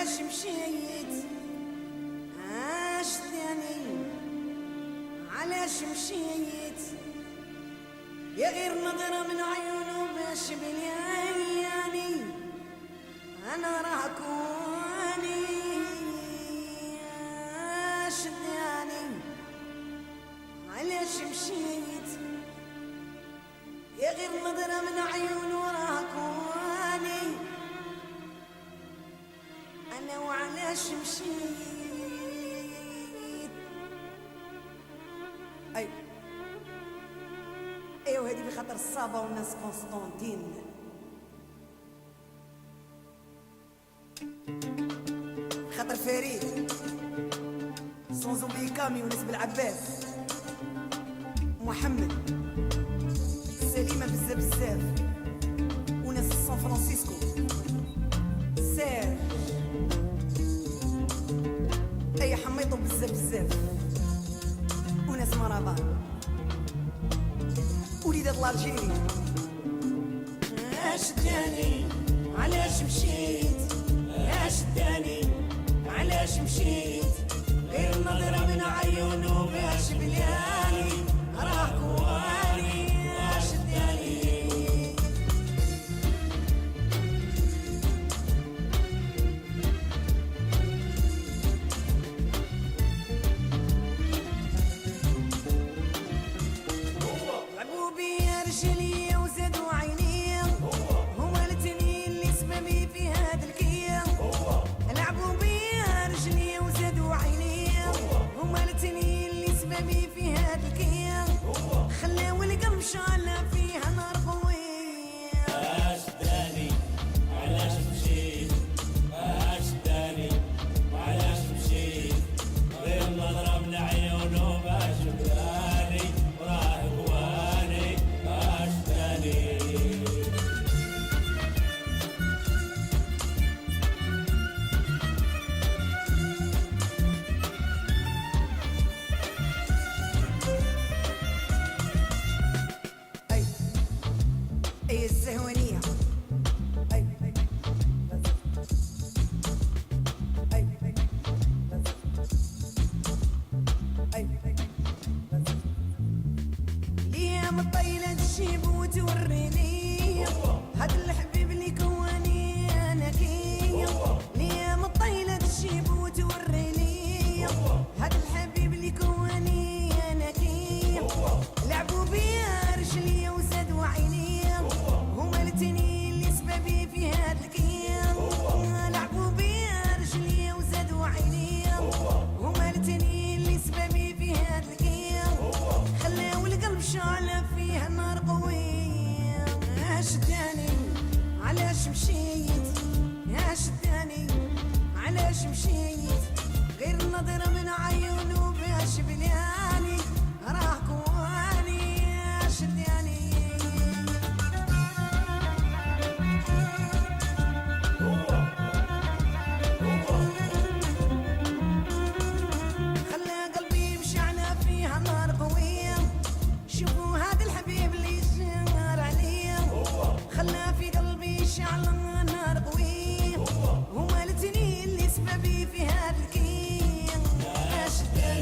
علاش مشيت عاشتني علاش مشيت يا غير نظرة من عيونه باش بلياني انا راكوني عاشتني علاش مشيت يا غير نظرة من عيونه راكوني انا وعلاش مشيت. ايوه هذه بخاطر الصابة والناس قسطنطين. خاطر فريد سونزوبي كامي وناس بالعباس محمد سليمة بزاف بزاف وناس سان فرانسيسكو سير اي حميطو بزاف بزاف وناس مرابان وليدات الالجيري. اش داني علاش مشيت اش داني علاش مشيت غير نظرة من عيونه باش بلياني راك واني اش داني. لعبوا بيا رجلي وزادوا عيني هما الاتنين اللي سببي في هذا الكيا. لعبوا بيا رجلي وزادوا عيني هما الاتنين اللي سببي في هذا الكيا. خلاو القلب شعلة فيها نار قوية. اش داني علاش مشيت اش داني علاش مشيت غير نظرة من عيونه باش بلاني وراه هواني اش داني. اي الزهوانية اي ليه مطيلة تجيب وتوريني هاد الحبيب اللي كواني انا كي. ليه مطيلة تجيب وتوريني هاد الحبيب اللي كواني انا كي. لعبوا بيا رجلي وزادوا عيني هما الاتنين اللي سببي في هاد الكيان. لعبوا بيا رجلي وزادوا عيني هما الاتنين اللي سببي في هاد الكيان. خلاو القلب شعلة فيها نار قوية. اش داني علاش مشيت اش داني علاش مشيت غير نظرة من عيونه باش بلياني راك واني اش داني. خلى قلبي بشعلة فيها نار قوية. شوفوا هذا الحبيب اللي شار عليا خلى في قلبي شعلة نار قوية. هما الاتنين اللي سببي في هذا الكيان. اش داني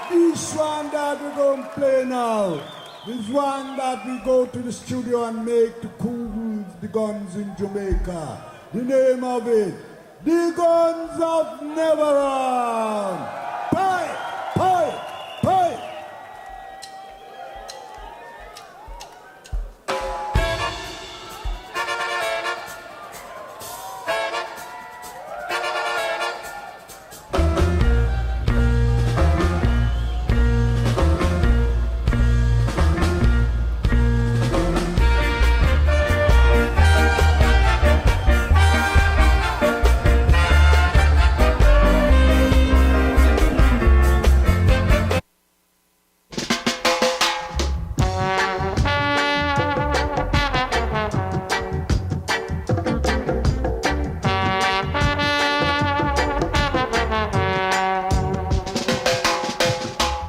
This one that we're going to play now is one that we go to the studio and make to cool the guns in Jamaica. The name of it, The Guns of Neverland. Pie, pie, pie.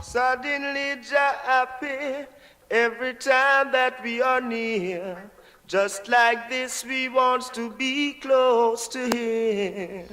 Suddenly Jah appear every time that we are near. Just like this we want to be close to Him.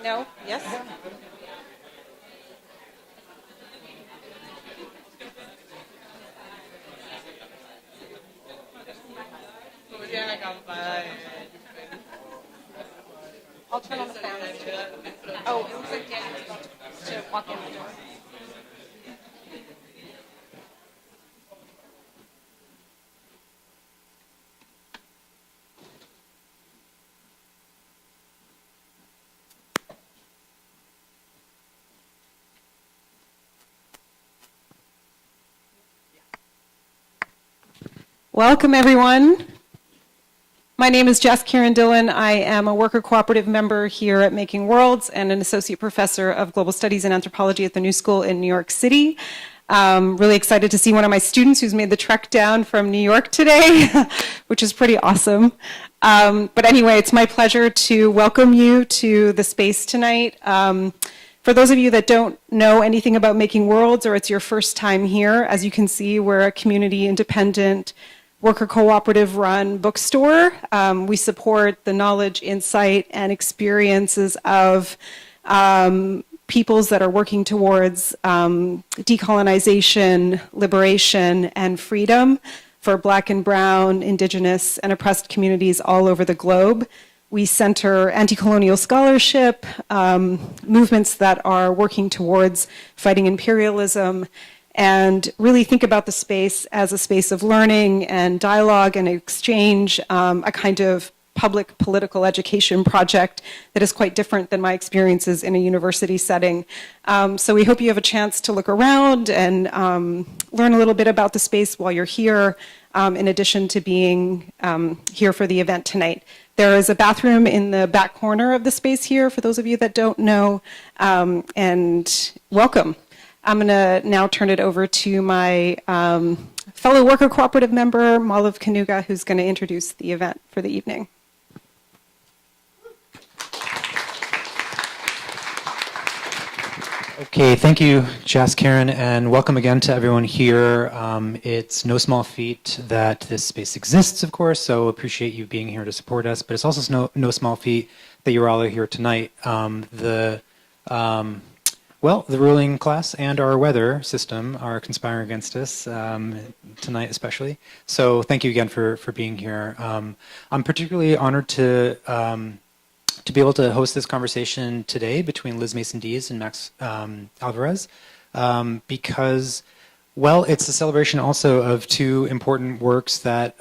No? Yes? I'll turn on the fan. Oh, it looks like Danny's about to walk in the door. Welcome, everyone. My name is Jess Kieran Dillon. I am a worker cooperative member here at Making Worlds and an associate professor of global studies and anthropology at the New School in New York City. Really excited to see one of my students who's made the trek down from New York today, which is pretty awesome. But anyway, it's my pleasure to welcome you to the space tonight. For those of you that don't know anything about Making Worlds, or it's your first time here, as you can see, we're a community independent worker cooperative run bookstore. We support the knowledge, insight, and experiences of peoples that are working towards decolonization, liberation, and freedom for Black and Brown, Indigenous, and oppressed communities all over the globe. We center anti-colonial scholarship, movements that are working towards fighting imperialism, and really think about the space as a space of learning and dialogue and exchange, a kind of public political education project that is quite different than my experiences in a university setting. So we hope you have a chance to look around and learn a little bit about the space while you're here, in addition to being here for the event tonight. There is a bathroom in the back corner of the space here, for those of you that don't know, and welcome. I'm going to now turn it over to my fellow worker cooperative member, Malav Kanuga, who's going to introduce the event for the evening. Okay, thank you, Jess, Karen, and welcome again to everyone here. It's no small feat that this space exists, of course, so appreciate you being here to support us, but it's also no small feat that you're all here tonight. Well, the ruling class and our weather system are conspiring against us tonight especially. So thank you again for being here. I'm particularly honored to be able to host this conversation today between Liz Mason-Deese and Max Alvarez because, well, it's a celebration also of two important works that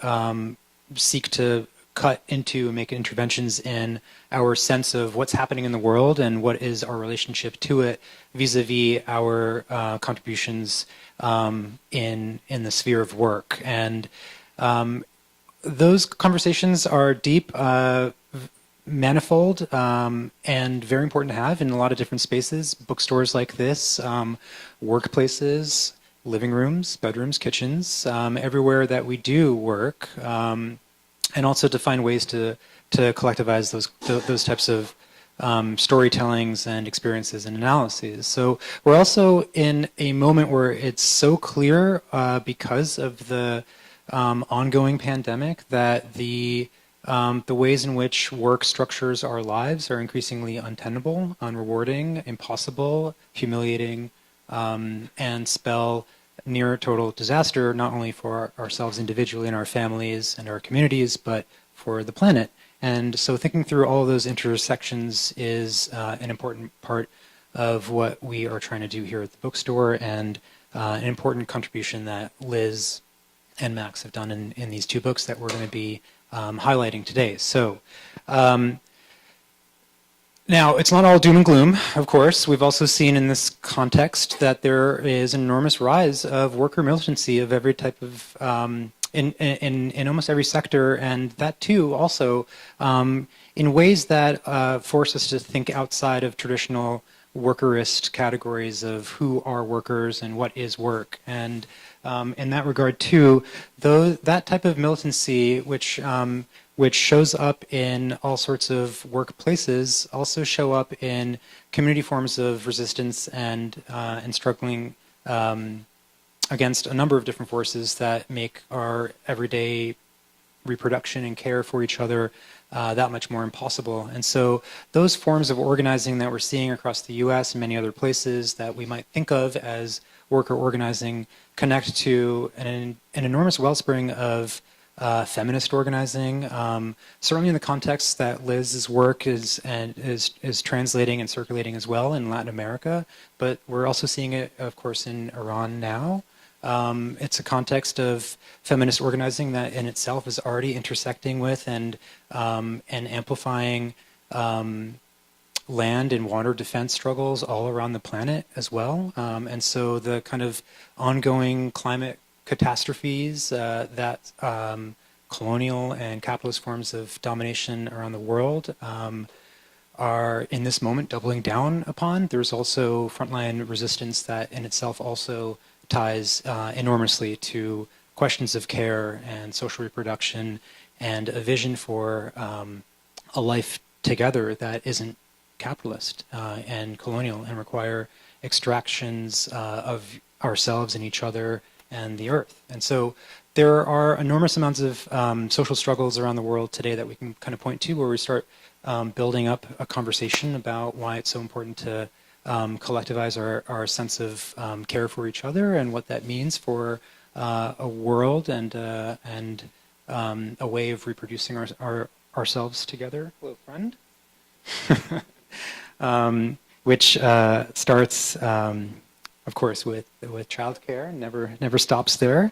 seek to cut into and make interventions in our sense of what's happening in the world and what is our relationship to it vis-a-vis our contributions in the sphere of work. And those conversations are deep, manifold, and very important to have in a lot of different spaces. Bookstores like this, workplaces, living rooms, bedrooms, kitchens, everywhere that we do work, and also to find ways to collectivize those types of storytellings and experiences and analyses. So we're also in a moment where it's so clear because of the ongoing pandemic that the ways in which work structures our lives are increasingly untenable, unrewarding, impossible, humiliating, and spell near total disaster, not only for ourselves individually and our families and our communities, but for the planet. And so thinking through all of those intersections is an important part of what we are trying to do here at the bookstore, and an important contribution that Liz and Max have done in these two books that we're going to be highlighting today. So now, it's not all doom and gloom, of course. We've also seen in this context that there is an enormous rise of worker militancy of every type of, in almost every sector, and that too also in ways that force us to think outside of traditional workerist categories of who are workers and what is work. And in that regard too, that type of militancy, which shows up in all sorts of workplaces, also show up in community forms of resistance and struggling against a number of different forces that make our everyday reproduction and care for each other that much more impossible. And so those forms of organizing that we're seeing across the US and many other places that we might think of as worker organizing connect to an enormous wellspring of feminist organizing, certainly in the context that Liz's work is translating and circulating as well in Latin America, but we're also seeing it, of course, in Iran now. It's a context of feminist organizing that in itself is already intersecting with and amplifying land and water defense struggles all around the planet as well. And so the kind of ongoing climate catastrophes that colonial and capitalist forms of domination around the world are in this moment doubling down upon. There's also frontline resistance that in itself also ties enormously to questions of care and social reproduction and a vision for a life together that isn't capitalist and colonial and require extractions of ourselves and each other and the earth. And so there are enormous amounts of social struggles around the world today that we can kind of point to where we start building up a conversation about why it's so important to collectivize our sense of care for each other and what that means for a world and a way of reproducing ourselves together. Hello, friend. Which starts, of course, with childcare. Never stops there.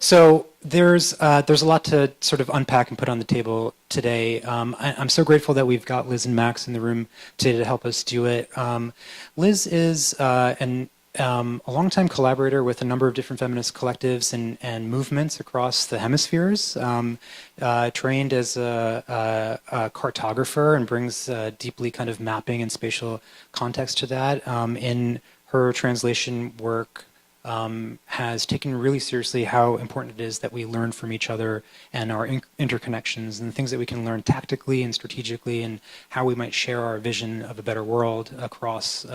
So there's a lot to sort of unpack and put on the table today. I'm so grateful that we've got Liz and Max in the room today to help us do it. Liz is a longtime collaborator with a number of different feminist collectives and movements across the hemispheres, trained as a cartographer and brings deeply kind of mapping and spatial context to that. In her translation work, has taken really seriously how important it is that we learn from each other and our interconnections and the things that we can learn tactically and strategically and how we might share our vision of a better world across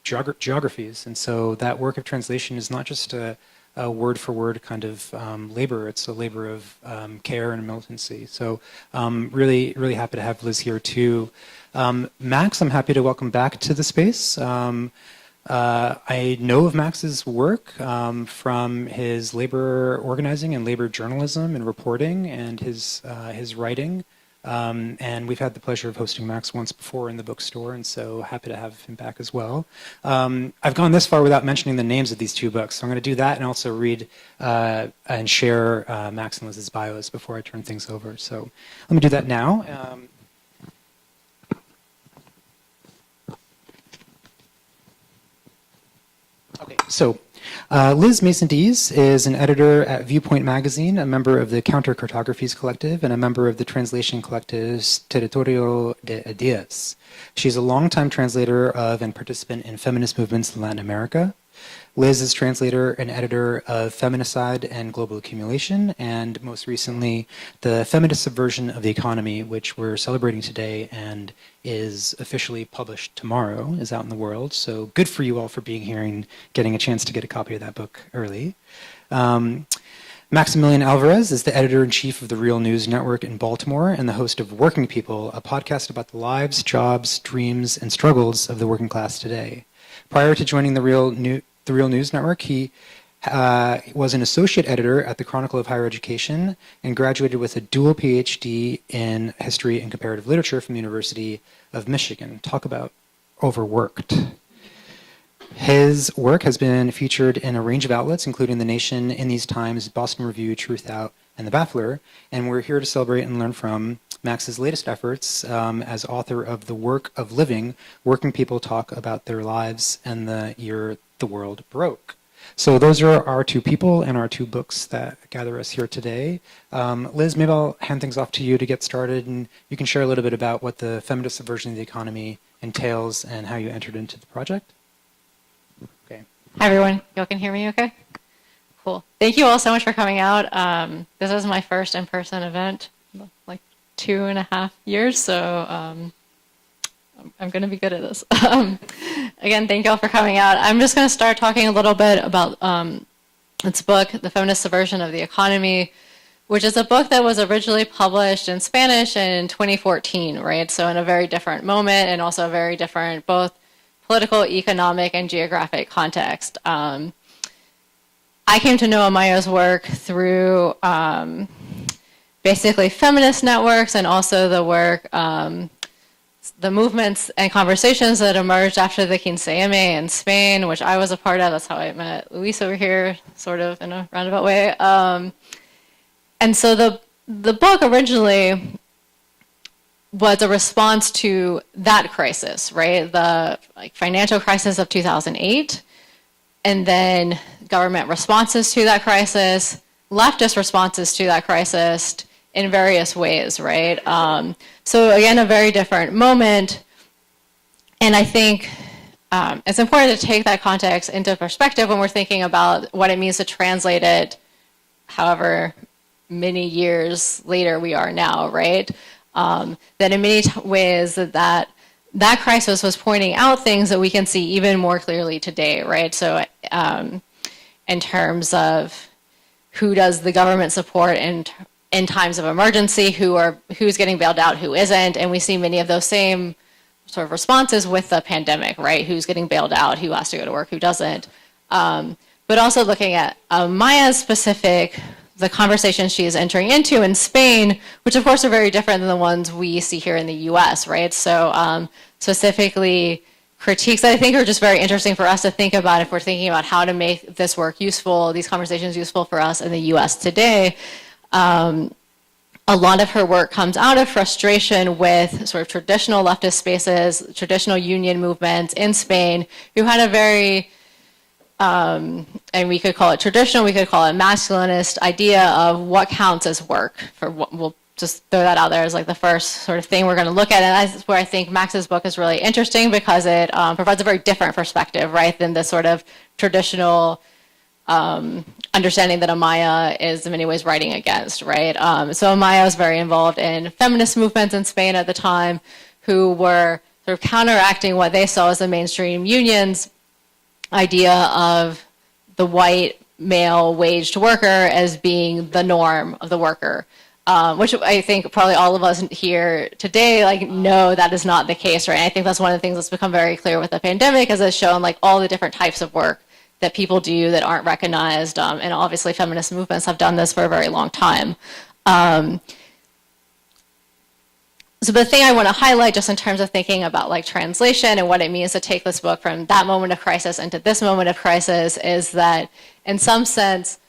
geographies. And so that work of translation is not just a word-for-word kind of labor. It's a labor of care and militancy. So really, really happy to have Liz here too. Max, I'm happy to welcome back to the space. I know of Max's work from his labor organizing and labor journalism and reporting and his writing. And we've had the pleasure of hosting Max once before in the bookstore, and so happy to have him back as well. I've gone this far without mentioning the names of these two books, so I'm going to do that and also read and share Max and Liz's bios before I turn things over. So let me do that now. Okay, so Liz Mason-Deese is an editor at Viewpoint Magazine, a member of the Counter Cartographies Collective, and a member of the translation collectives Territorio de Ideas. She's a longtime translator of and participant in feminist movements in Latin America. Liz is translator and editor of Feminicide and Global Accumulation, and most recently, the Feminist Subversion of the Economy, which we're celebrating today and is officially published tomorrow, is out in the world. So good for you all for being here and getting a chance to get a copy of that book early. Maximilian Alvarez is the editor-in-chief of the Real News Network in Baltimore and the host of Working People, a podcast about the lives, jobs, dreams, and struggles of the working class today. Prior to joining the Real News Network, he was an associate editor at the Chronicle of Higher Education and graduated with a dual PhD in history and comparative literature from the University of Michigan. Talk about overworked. His work has been featured in a range of outlets, including The Nation, In These Times, Boston Review, Truth Out, and The Baffler, and we're here to celebrate and learn from Max's latest efforts as author of The Work of Living, Working People Talk About Their Lives and the Year the World Broke. So those are our two people and our two books that gather us here today. Liz, maybe I'll hand things off to you to get started, and you can share a little bit about what the Feminist Subversion of the Economy entails and how you entered into the project. Okay. Hi, everyone. Y'all can hear me okay? Cool. Thank you all so much for coming out. This is my first in-person event, like 2.5 years, so I'm going to be good at this. Again, thank you all for coming out. I'm just going to start talking a little bit about its book, The Feminist Subversion of the Economy, which is a book that was originally published in Spanish in 2014, right? So in a very different moment and also a very different both political, economic, and geographic context. I came to know Amaia's work through basically feminist networks and also the work, the movements and conversations that emerged after the Quinceañera in Spain, which I was a part of. That's how I met Luis over here, sort of in a roundabout way. And so the book originally was a response to that crisis, right? The financial crisis of 2008, and then government responses to that crisis, leftist responses to that crisis in various ways, right? So again, a very different moment. And I think it's important to take that context into perspective when we're thinking about what it means to translate it however many years later we are now, right? That in many ways that crisis was pointing out things that we can see even more clearly today, right? So in terms of who does the government support in times of emergency, who's getting bailed out, who isn't, and we see many of those same sort of responses with the pandemic, right? Who's getting bailed out, who has to go to work, who doesn't. But also looking at Amaia's specific, the conversations she is entering into in Spain, which of course are very different than the ones we see here in the US, right? So specifically critiques that I think are just very interesting for us to think about if we're thinking about how to make this work useful, these conversations useful for us in the US today. A lot of her work comes out of frustration with sort of traditional leftist spaces, traditional union movements in Spain, who had a very, and we could call it traditional, we could call it masculinist idea of what counts as work. We'll just throw that out there as like the first sort of thing we're going to look at. And that's where I think Max's book is really interesting because it provides a very different perspective, right, than the sort of traditional understanding that Amaia is in many ways writing against, right? So Amaia was very involved in feminist movements in Spain at the time who were sort of counteracting what they saw as the mainstream unions idea of the white male waged worker as being the norm of the worker, which I think probably all of us here today know that is not the case, right? And I think that's one of the things that's become very clear with the pandemic, as it's shown all the different types of work that people do that aren't recognized, and obviously feminist movements have done this for a very long time. So the thing I want to highlight just in terms of thinking about translation and what it means to take this book from that moment of crisis into this moment of crisis is that in some sense,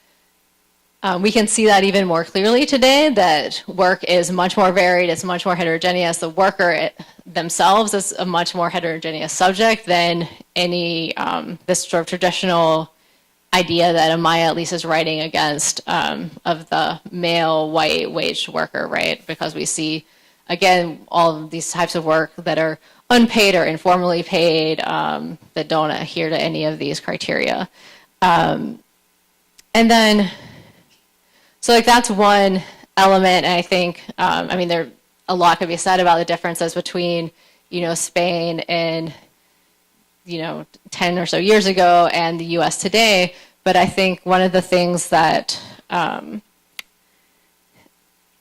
we can see that even more clearly today, that work is much more varied, it's much more heterogeneous. The worker themselves is a much more heterogeneous subject than any, this sort of traditional idea that Amaia at least is writing against of the male white wage worker, right? Because we see, again, all of these types of work that are unpaid or informally paid that don't adhere to any of these criteria. And then, so like that's one element, and I think, I mean, there a lot could be said about the differences between, you know, Spain and, you know, 10 or so years ago and the US today, but I think one of the things that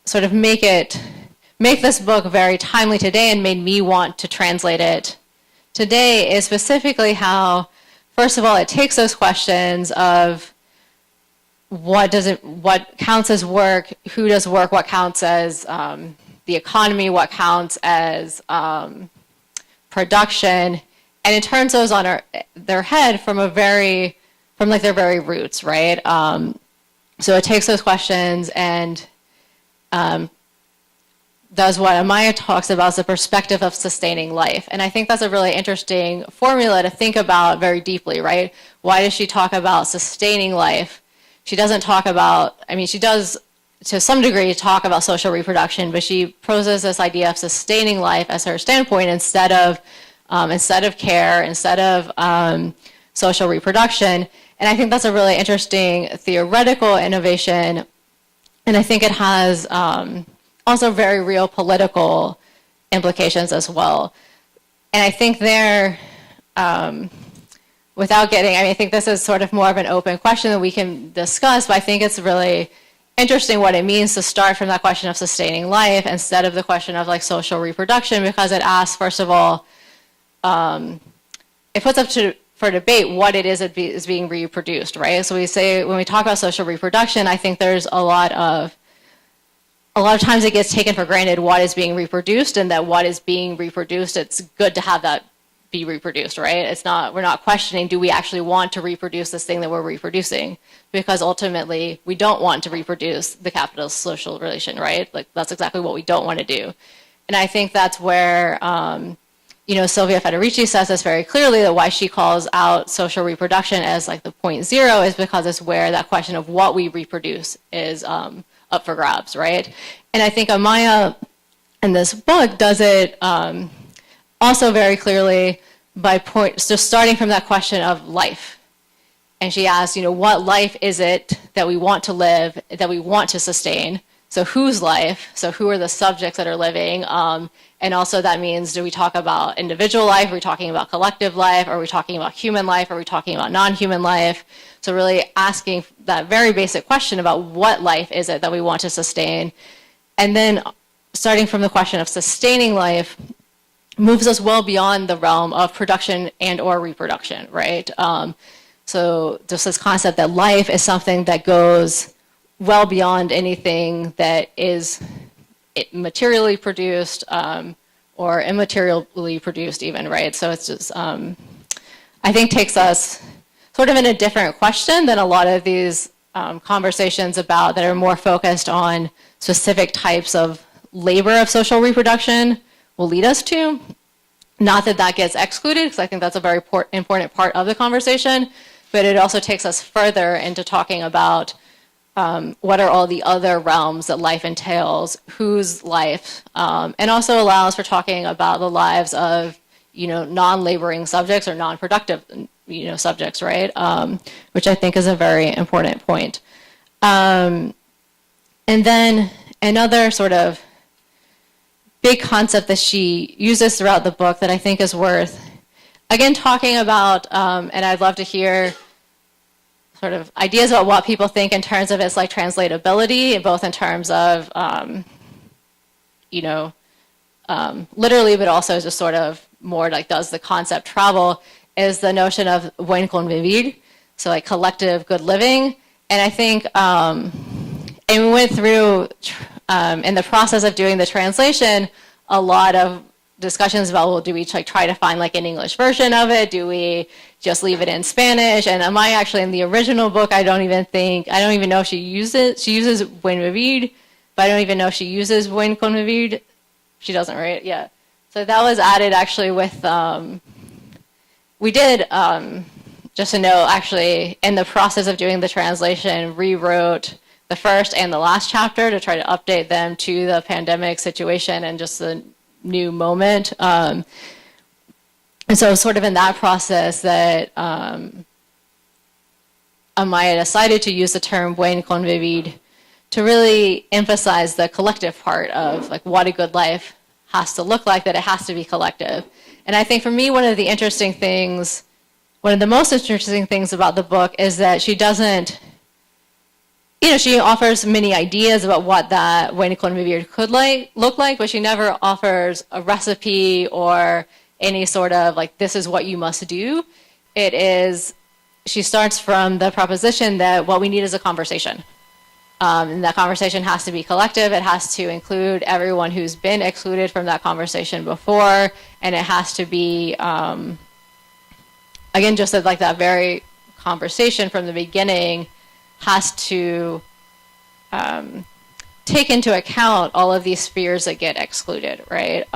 sort of make this book very timely today and made me want to translate it today is specifically how, first of all, it takes those questions of what counts as work, who does work, what counts as the economy, what counts as production, and it turns those on their head from like their very roots, right? So it takes those questions and does what Amaia talks about as the perspective of sustaining life. And I think that's a really interesting formula to think about very deeply, right? Why does she talk about sustaining life? She doesn't talk about, I mean, she does to some degree talk about social reproduction, but she poses this idea of sustaining life as her standpoint instead of care, instead of social reproduction. And I think that's a really interesting theoretical innovation. And I think it has also very real political implications as well. And I think without getting, I mean, I think this is sort of more of an open question that we can discuss, but I think it's really interesting what it means to start from that question of sustaining life instead of the question of like social reproduction, because it asks, first of all, it puts up for debate what it is that is being reproduced, right? So we say, when we talk about social reproduction, I think there's a lot of times it gets taken for granted what is being reproduced, and that what is being reproduced, it's good to have that be reproduced, right? We're not questioning, do we actually want to reproduce this thing that we're reproducing? Because ultimately, we don't want to reproduce the capitalist social relation, right? Like, that's exactly what we don't want to do. And I think that's where, Silvia Federici says this very clearly, that why she calls out social reproduction as like the point zero is because it's where that question of what we reproduce is up for grabs, right? And I think Amaia in this book does it also very clearly by just starting from that question of life. And she asks, what life is it that we want to live, that we want to sustain? So whose life? So who are the subjects that are living? And also that means, do we talk about individual life? Are we talking about collective life? Are we talking about human life? Are we talking about non-human life? So really asking that very basic question about what life is it that we want to sustain. And then starting from the question of sustaining life moves us well beyond the realm of production and or reproduction, right? So just this concept that life is something that goes well beyond anything that is materially produced or immaterially produced even, right? So it's just, I think takes us sort of in a different question than a lot of these conversations that are more focused on specific types of labor of social reproduction will lead us to. Not that that gets excluded, because I think that's a very important part of the conversation, but it also takes us further into talking about what are all the other realms that life entails, whose life, and also allows for talking about the lives of, non-laboring subjects or non-productive, subjects, right? Which I think is a very important point. And then another sort of big concept that she uses throughout the book that I think is worth, again, talking about, and I'd love to hear sort of ideas about what people think in terms of its like translatability, both in terms of, literally, but also just sort of more like does the concept travel, is the notion of buen convivir, so like collective good living. And I think, and we went through, in the process of doing the translation, a lot of discussions about, well, do we try to find like an English version of it? Do we just leave it in Spanish? And Amaia actually in the original book, I don't even know if she uses buen vivir, but I don't even know if she uses buen convivir. She doesn't, right? Yeah. So that was added actually with, we did just to know, actually, in the process of doing the translation, rewrote the first and the last chapter to try to update them to the pandemic situation and just the new moment. And so sort of in that process that Amaia decided to use the term buen convivir to really emphasize the collective part of like what a good life has to look like, that it has to be collective. And I think for me, one of the most interesting things about the book is that she doesn't, she offers many ideas about what that buen convivir could look like, but she never offers a recipe or any sort of like, this is what you must do. She starts from the proposition that what we need is a conversation. And that conversation has to be collective. It has to include everyone who's been excluded from that conversation before. And it has to be, again, just like that very conversation from the beginning has to take into account all of these spheres that get excluded, right?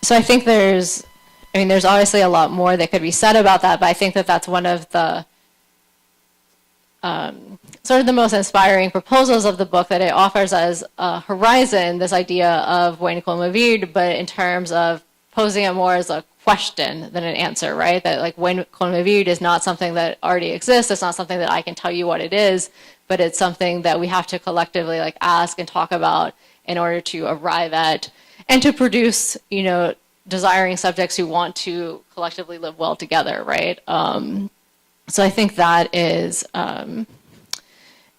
So I think there's obviously a lot more that could be said about that, but I think that that's one of the sort of the most inspiring proposals of the book, that it offers as a horizon this idea of buen convivir, but in terms of posing it more as a question than an answer, right? That like buen convivir is not something that already exists. It's not something that I can tell you what it is, but it's something that we have to collectively like ask and talk about in order to arrive at and to produce, desiring subjects who want to collectively live well together, right? So I think that is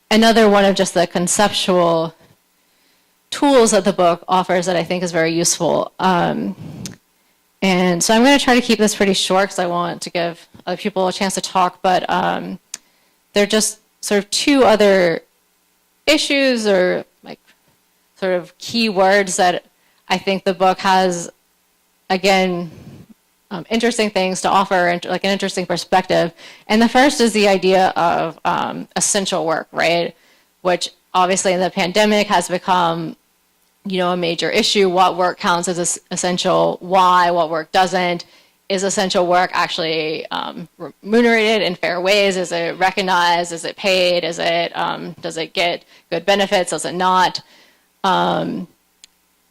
another one of just the conceptual tools that the book offers that I think is very useful. And so I'm going to try to keep this pretty short because I want to give other people a chance to talk, but there are just sort of two other issues or like sort of key words that I think the book has, again, interesting things to offer and like an interesting perspective. And the first is the idea of essential work, right? Which obviously in the pandemic has become, a major issue. What work counts as essential? Why? What work doesn't? Is essential work actually remunerated in fair ways? Is it recognized? Is it paid? Does it get good benefits? Does it not?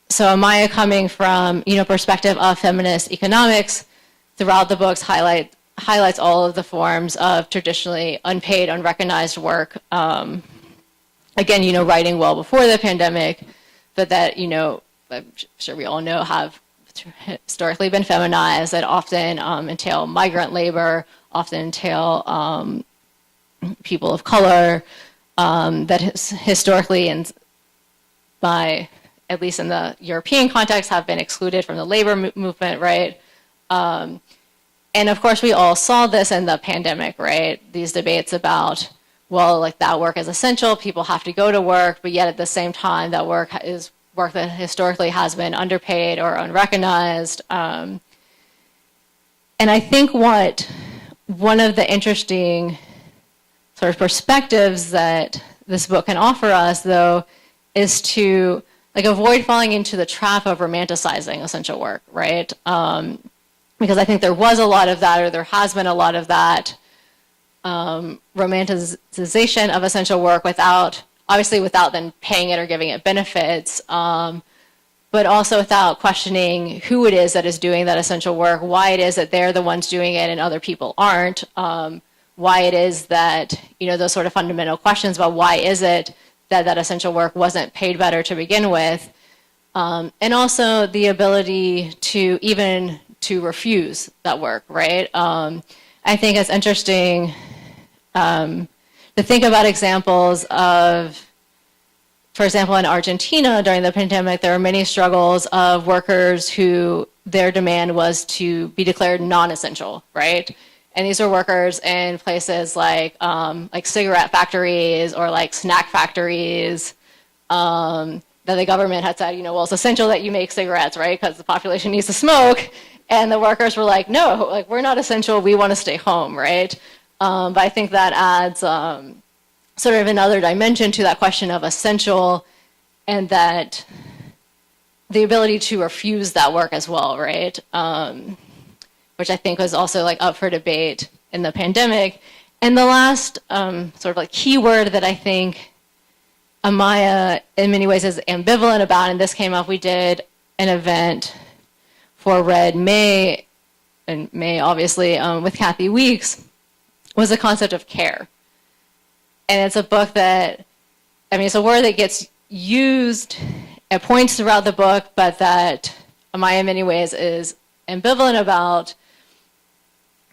So Amaia, coming from perspective of feminist economics, throughout the books highlights all of the forms of traditionally unpaid, unrecognized work. Again, writing well before the pandemic, but that I'm sure we all know have historically been feminized, that often entail migrant labor, often entail people of color, that historically and by at least in the European context, have been excluded from the labor movement, right? And of course, we all saw this in the pandemic, right? These debates about, well, like that work is essential, people have to go to work, but yet at the same time, that work is work that historically has been underpaid or unrecognized. And I think one of the interesting sort of perspectives that this book can offer us, though, is to avoid falling into the trap of romanticizing essential work, right? Because I think there was a lot of that, or there has been a lot of that romanticization of essential work without then paying it or giving it benefits, but also without questioning who it is that is doing that essential work, why it is that they're the ones doing it and other people aren't, why it is that, those sort of fundamental questions about why is it that essential work wasn't paid better to begin with, and also the ability to refuse that work, right? I think it's interesting to think about examples of, for example, in Argentina during the pandemic, there were many struggles of workers who their demand was to be declared non-essential, right? And these are workers in places like cigarette factories or like snack factories that the government had said, well, it's essential that you make cigarettes, right? Because the population needs to smoke. And the workers were like, no, like we're not essential. We want to stay home, right? But I think that adds sort of another dimension to that question of essential, and that the ability to refuse that work as well, right? which I think was also like up for debate in the pandemic. And the last sort of like keyword that I think Amaia in many ways is ambivalent about, and this came up, we did an event for Red May, and May obviously, with Kathy Weeks, was the concept of care. And it's a book that, I mean, it's a word that gets used at points throughout the book, but that Amaia in many ways is ambivalent about.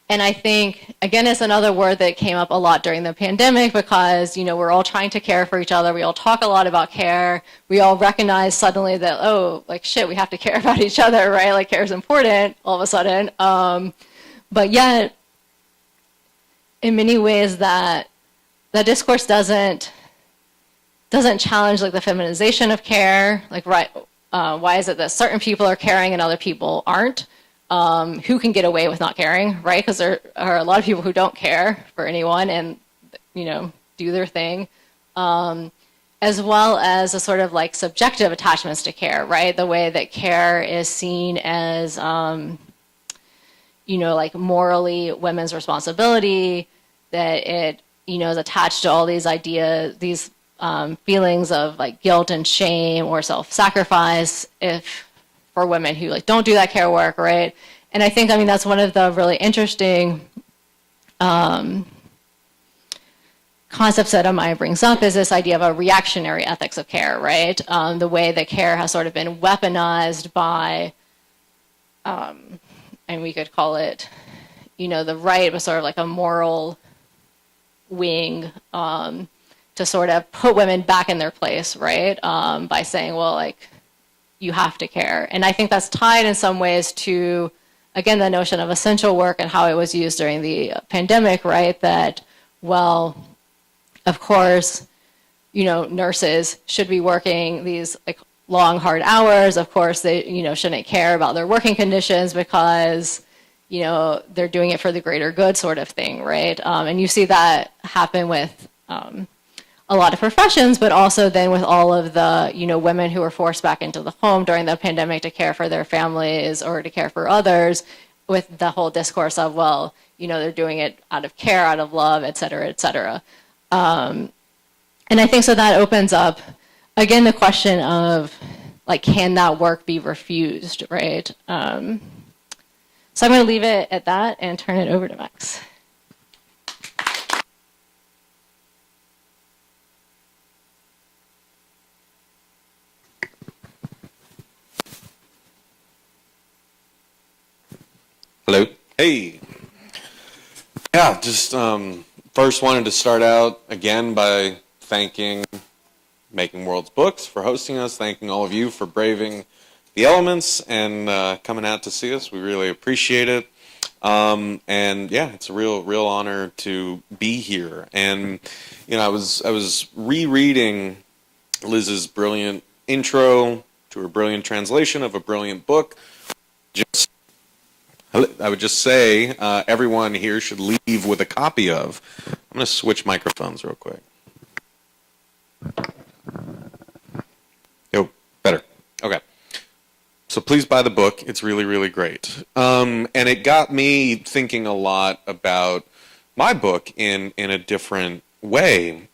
And I think, again, it's another word that came up a lot during the pandemic because, you know, we're all trying to care for each other. We all talk a lot about care. We all recognize suddenly that, oh, like, shit, we have to care about each other, right? Like, care is important all of a sudden. But yet, in many ways, that discourse doesn't challenge, like, the feminization of care. Like, right, why is it that certain people are caring and other people aren't? Who can get away with not caring, right? Because there are a lot of people who don't care for anyone and, you know, do their thing. As well as a sort of like subjective attachments to care, right? The way that care is seen as, you know, like morally women's responsibility, that it, you know, is attached to all these ideas, these feelings of like guilt and shame or self-sacrifice for women who like don't do that care work, right? And I think, I mean, that's one of the really interesting concepts that Amaia brings up is this idea of a reactionary ethics of care, right? The way that care has sort of been weaponized by, and we could call it, you know, the right was sort of like a moral wing to sort of put women back in their place, right? By saying, well, like, you have to care. And I think that's tied in some ways to, again, the notion of essential work and how it was used during the pandemic, right? That, well, of course, you know, nurses should be working these like long, hard hours. Of course, they, you know, shouldn't care about their working conditions because, you know, they're doing it for the greater good sort of thing, right? And you see that happen with a lot of professions, but also then with all of the, you know, women who were forced back into the home during the pandemic to care for their families or to care for others, with the whole discourse of, well, you know, they're doing it out of care, out of love, et cetera, et cetera. And I think so that opens up, again, the question of, like, can that work be refused, right? So I'm going to leave it at that and turn it over to Max. Hello. Hey. Yeah, just first wanted to start out again by thanking Making Worlds Books for hosting us, thanking all of you for braving the elements and coming out to see us. We really appreciate it. And yeah, it's a real honor to be here. And you know, I was rereading Liz's brilliant intro to her brilliant translation of a brilliant book. I would just say everyone here should leave with a copy of. I'm going to switch microphones real quick. Oh, better. Okay. So please buy the book. It's really, really great. And it got me thinking a lot about my book in a different way.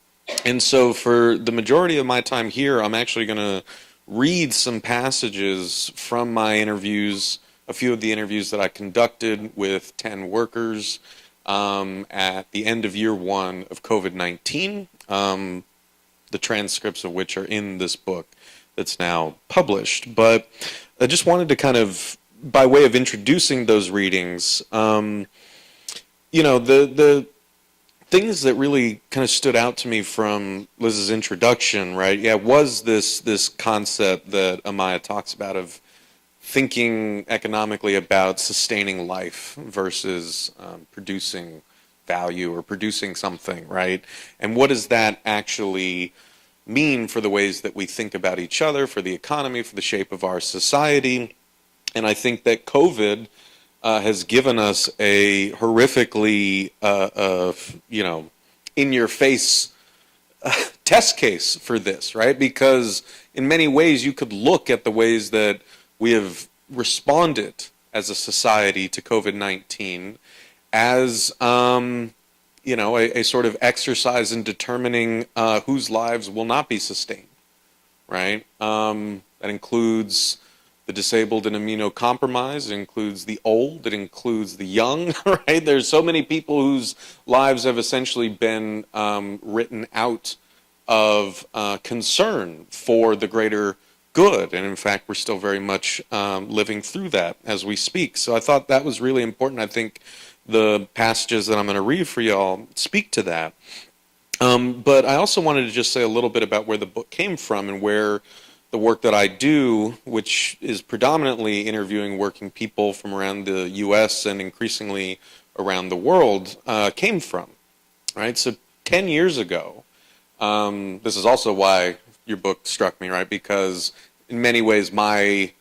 And so for the majority of my time here, I'm actually going to read some passages from my interviews, a few of the interviews that I conducted with 10 workers at the end of year 1 of COVID-19, the transcripts of which are in this book that's now published. But I just wanted to kind of, by way of introducing those readings, you know, the things that really kind of stood out to me from Liz's introduction, right, was this concept that Amaia talks about of thinking economically about sustaining life versus producing value or producing something, right? And what does that actually mean for the ways that we think about each other, for the economy, for the shape of our society? And I think that COVID has given us a horrifically, you know, in-your-face test case for this, right? Because in many ways you could look at the ways that we have responded as a society to COVID-19 as a sort of exercise in determining whose lives will not be sustained, right? That includes the disabled and immunocompromised, it includes the old, it includes the young, right? There's so many people whose lives have essentially been written out of concern for the greater good. And in fact, we're still very much living through that as we speak. So I thought that was really important. I think the passages that I'm going to read for y'all speak to that. But I also wanted to just say a little bit about where the book came from and where the work that I do, which is predominantly interviewing working people from around the U.S. and increasingly around the world, came from. Right? So 10 years ago, this is also why your book struck me, right? Because in many ways, my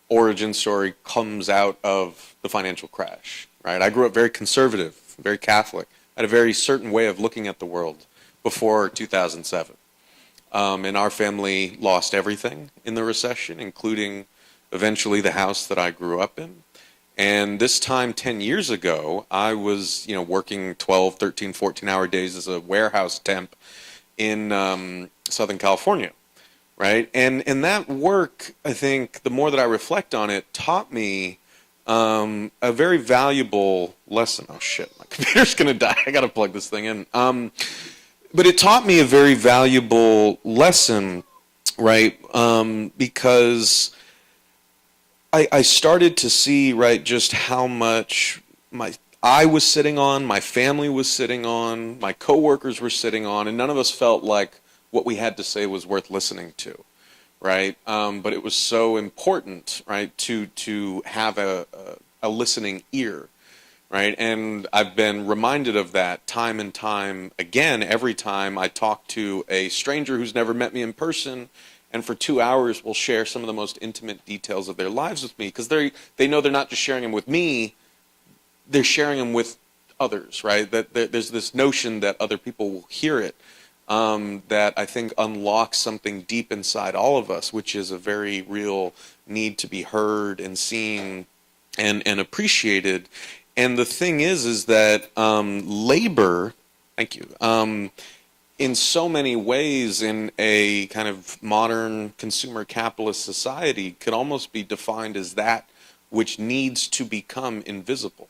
origin story comes out of the financial crash, right? I grew up very conservative, very Catholic, had a very certain way of looking at the world before 2007. And our family lost everything in the recession, including eventually the house that I grew up in. And this time 10 years ago, I was, working 12, 13, 14-hour days as a warehouse temp in Southern California, right? And that work, I think, the more that I reflect on it, taught me a very valuable lesson. Oh shit, my computer's gonna die. I gotta plug this thing in. But it taught me a very valuable lesson, right? Because I started to see, right, just how much I was sitting on, my family was sitting on, my coworkers were sitting on, and none of us felt like what we had to say was worth listening to, right? But it was so important, right, to have a listening ear, right? And I've been reminded of that time and time again every time I talk to a stranger who's never met me in person, and for 2 hours will share some of the most intimate details of their lives with me, because they know they're not just sharing them with me, they're sharing them with others, right? That there's this notion that other people will hear it, that I think unlocks something deep inside all of us, which is a very real need to be heard and seen and appreciated. And the thing is that labor, thank you, in so many ways in a kind of modern consumer capitalist society could almost be defined as that which needs to become invisible,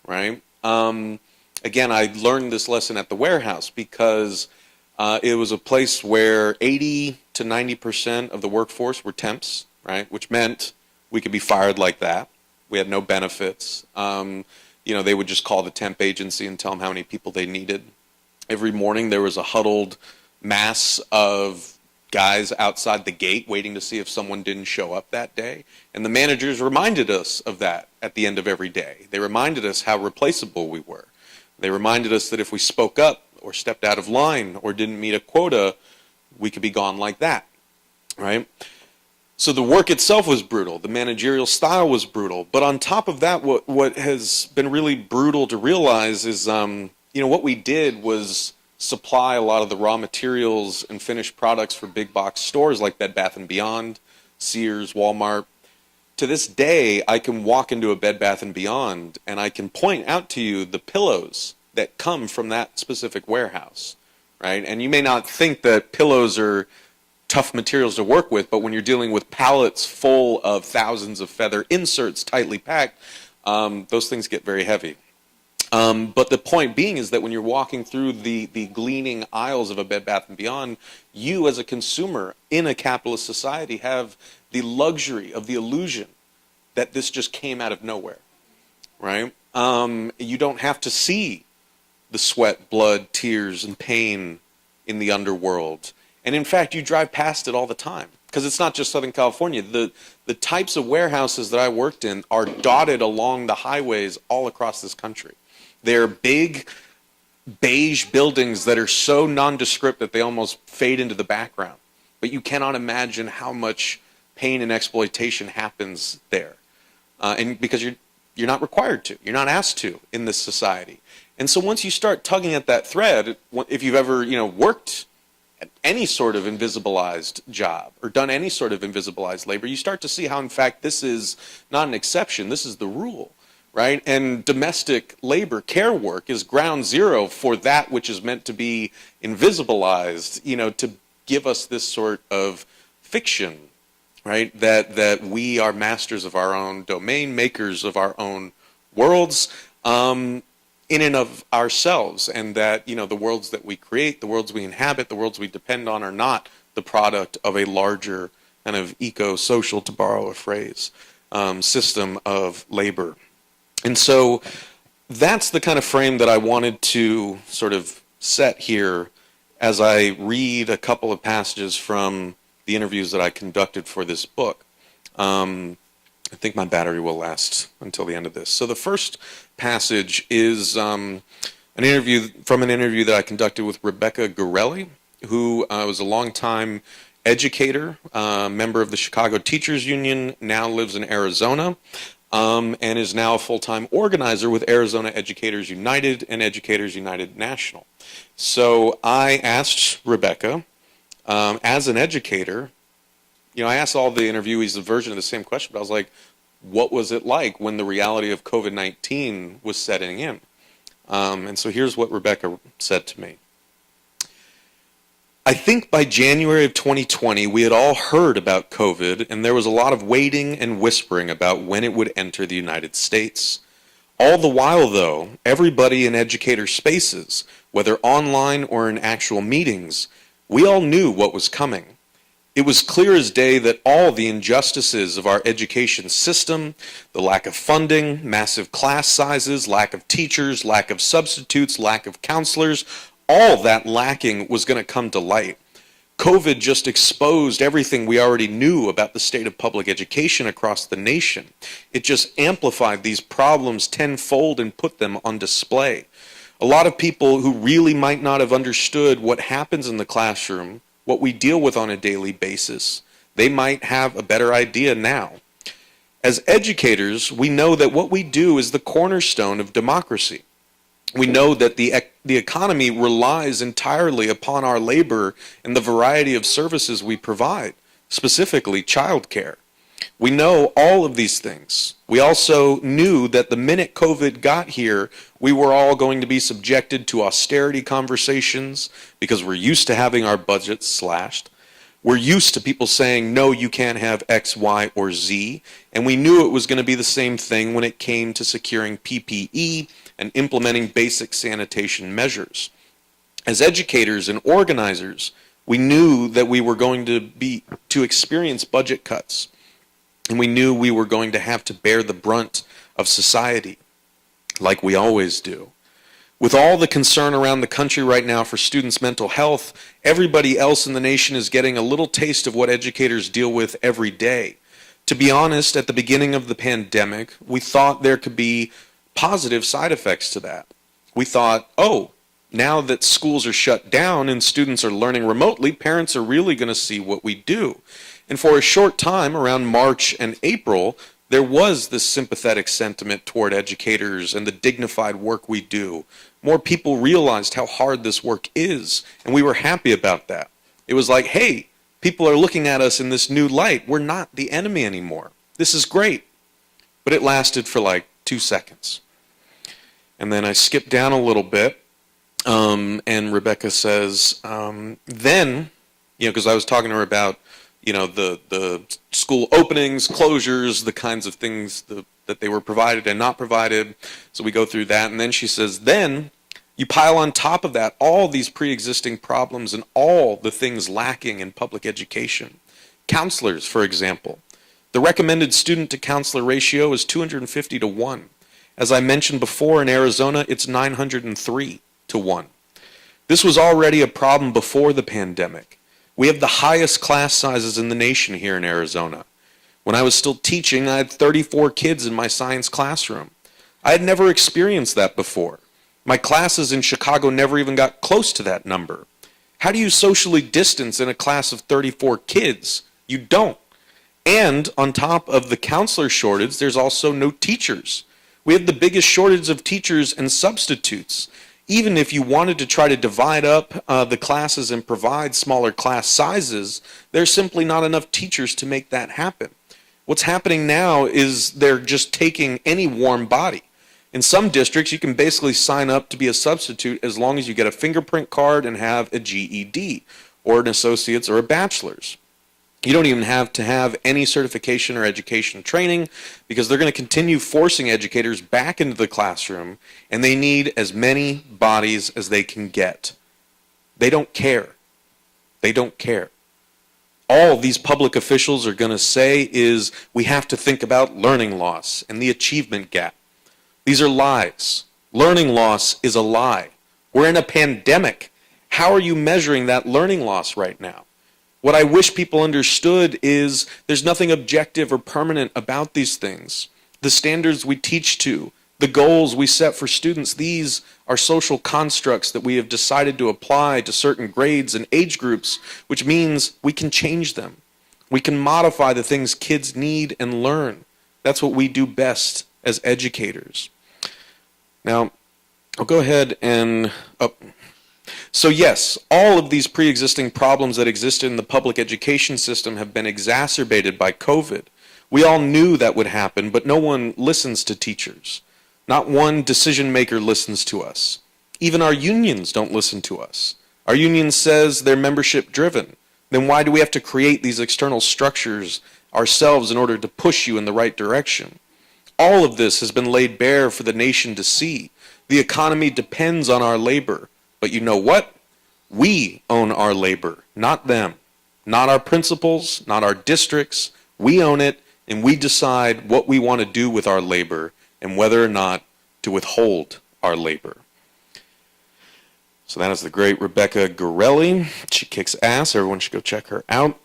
right? Again, I learned this lesson at the warehouse because it was a place where 80 to 90% of the workforce were temps, right? Which meant we could be fired like that. We had no benefits. They would just call the temp agency and tell them how many people they needed. Every morning there was a huddled mass of guys outside the gate waiting to see if someone didn't show up that day. And the managers reminded us of that at the end of every day. They reminded us how replaceable we were. They reminded us that if we spoke up or stepped out of line or didn't meet a quota, we could be gone like that, right? So the work itself was brutal. The managerial style was brutal. But on top of that, what has been really brutal to realize is, what we did was supply a lot of the raw materials and finished products for big box stores like Bed Bath & Beyond, Sears, Walmart. To this day, I can walk into a Bed Bath & Beyond and I can point out to you the pillows that come from that specific warehouse, right? And you may not think that pillows are tough materials to work with, but when you're dealing with pallets full of thousands of feather inserts tightly packed, those things get very heavy. But the point being is that when you're walking through the gleaming aisles of a Bed Bath & Beyond, you as a consumer in a capitalist society have the luxury of the illusion that this just came out of nowhere, right? You don't have to see the sweat, blood, tears, and pain in the underworld. And in fact, you drive past it all the time. Because it's not just Southern California. The types of warehouses that I worked in are dotted along the highways all across this country. They're big, beige buildings that are so nondescript that they almost fade into the background. But you cannot imagine how much pain and exploitation happens there. And because you're not required to. You're not asked to in this society. And so once you start tugging at that thread, if you've ever worked any sort of invisibilized job or done any sort of invisibilized labor, you start to see how, in fact, this is not an exception, this is the rule, right? And domestic labor, care work, is ground zero for that which is meant to be invisibilized, you know, to give us this sort of fiction, right? That we are masters of our own domain, makers of our own worlds, in and of ourselves, and that, you know, the worlds that we create, the worlds we inhabit, the worlds we depend on are not the product of a larger kind of eco-social, to borrow a phrase, system of labor. And so that's the kind of frame that I wanted to sort of set here as I read a couple of passages from the interviews that I conducted for this book. I think my battery will last until the end of this. So the first passage is an interview that I conducted with Rebecca Gorelli, who was a longtime educator, member of the Chicago Teachers Union, now lives in Arizona, and is now a full-time organizer with Arizona Educators United and Educators United National. So I asked Rebecca, as an educator, you know, I asked all the interviewees a version of the same question, but I was like, what was it like when the reality of COVID-19 was setting in? And so here's what Rebecca said to me. I think by January of 2020, we had all heard about COVID, and there was a lot of waiting and whispering about when it would enter the United States. All the while, though, everybody in educator spaces, whether online or in actual meetings, we all knew what was coming. It was clear as day that all the injustices of our education system, the lack of funding, massive class sizes, lack of teachers, lack of substitutes, lack of counselors, all that lacking was going to come to light. COVID just exposed everything we already knew about the state of public education across the nation. It just amplified these problems tenfold and put them on display. A lot of people who really might not have understood what happens in the classroom, what we deal with on a daily basis, they might have a better idea now. As educators, we know that what we do is the cornerstone of democracy. We know that the economy relies entirely upon our labor and the variety of services we provide, specifically childcare. We know all of these things. We also knew that the minute COVID got here, we were all going to be subjected to austerity conversations because we're used to having our budgets slashed. We're used to people saying, no, you can't have X, Y, or Z. And we knew it was going to be the same thing when it came to securing PPE and implementing basic sanitation measures. As educators and organizers, we knew that we were going to experience budget cuts. And we knew we were going to have to bear the brunt of society, like we always do. With all the concern around the country right now for students' mental health, everybody else in the nation is getting a little taste of what educators deal with every day. To be honest, at the beginning of the pandemic, we thought there could be positive side effects to that. We thought, oh, now that schools are shut down and students are learning remotely, parents are really going to see what we do. And for a short time, around March and April, there was this sympathetic sentiment toward educators and the dignified work we do. More people realized how hard this work is, and we were happy about that. It was like, hey, people are looking at us in this new light. We're not the enemy anymore. This is great. But it lasted for like 2 seconds. And then I skipped down a little bit, and Rebecca says, then, you know, because I was talking to her about, you know, the school openings, closures, the kinds of things that they were provided and not provided. So we go through that. And then she says, then you pile on top of that all these pre-existing problems and all the things lacking in public education. Counselors, for example. The recommended student-to-counselor ratio is 250 to 1. As I mentioned before, in Arizona, it's 903 to 1. This was already a problem before the pandemic. We have the highest class sizes in the nation here in Arizona. When I was still teaching, I had 34 kids in my science classroom. I had never experienced that before. My classes in Chicago never even got close to that number. How do you socially distance in a class of 34 kids? You don't. And on top of the counselor shortage, there's also no teachers. We have the biggest shortage of teachers and substitutes. even if you wanted to try to divide up the classes and provide smaller class sizes, there's simply not enough teachers to make that happen. What's happening now is they're just taking any warm body. In some districts, you can basically sign up to be a substitute as long as you get a fingerprint card and have a GED, or an associate's or a bachelor's. You don't even have to have any certification or education training, because they're going to continue forcing educators back into the classroom, and they need as many bodies as they can get. They don't care. They don't care. All these public officials are going to say is, we have to think about learning loss and the achievement gap. These are lies. Learning loss is a lie. We're in a pandemic. How are you measuring that learning loss right now? What I wish people understood is there's nothing objective or permanent about these things. The standards we teach to, the goals we set for students, these are social constructs that we have decided to apply to certain grades and age groups, which means we can change them. We can modify the things kids need and learn. That's what we do best as educators. Now, I'll go ahead and... So yes, all of these pre-existing problems that exist in the public education system have been exacerbated by COVID. We all knew that would happen, but no one listens to teachers. Not one decision maker listens to us. Even our unions don't listen to us. Our union says they're membership driven. Then why do we have to create these external structures ourselves in order to push you in the right direction? All of this has been laid bare for the nation to see. The economy depends on our labor. But you know what? We own our labor, not them. Not our principals, not our districts. We own it, and we decide what we want to do with our labor and whether or not to withhold our labor. So that is the great Rebecca Gorelli. She kicks ass. Everyone should go check her out.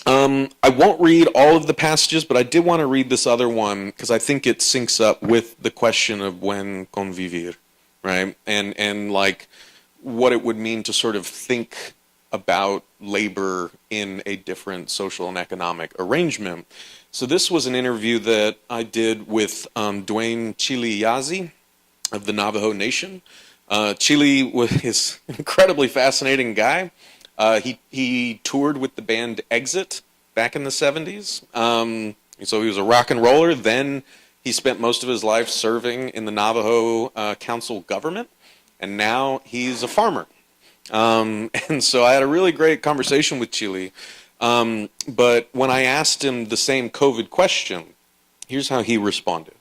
I won't read all of the passages, but I did want to read this other one because I think it syncs up with the question of when convivir, right? And like what it would mean to sort of think about labor in a different social and economic arrangement. So this was an interview that I did with Dwayne Chile Yazi of the Navajo Nation. Chile is an incredibly fascinating guy. He toured with the band Exit back in the 70s. So he was a rock and roller. Then he spent most of his life serving in the Navajo council government. And now he's a farmer. And so I had a really great conversation with Chile. But when I asked him the same COVID question, here's how he responded.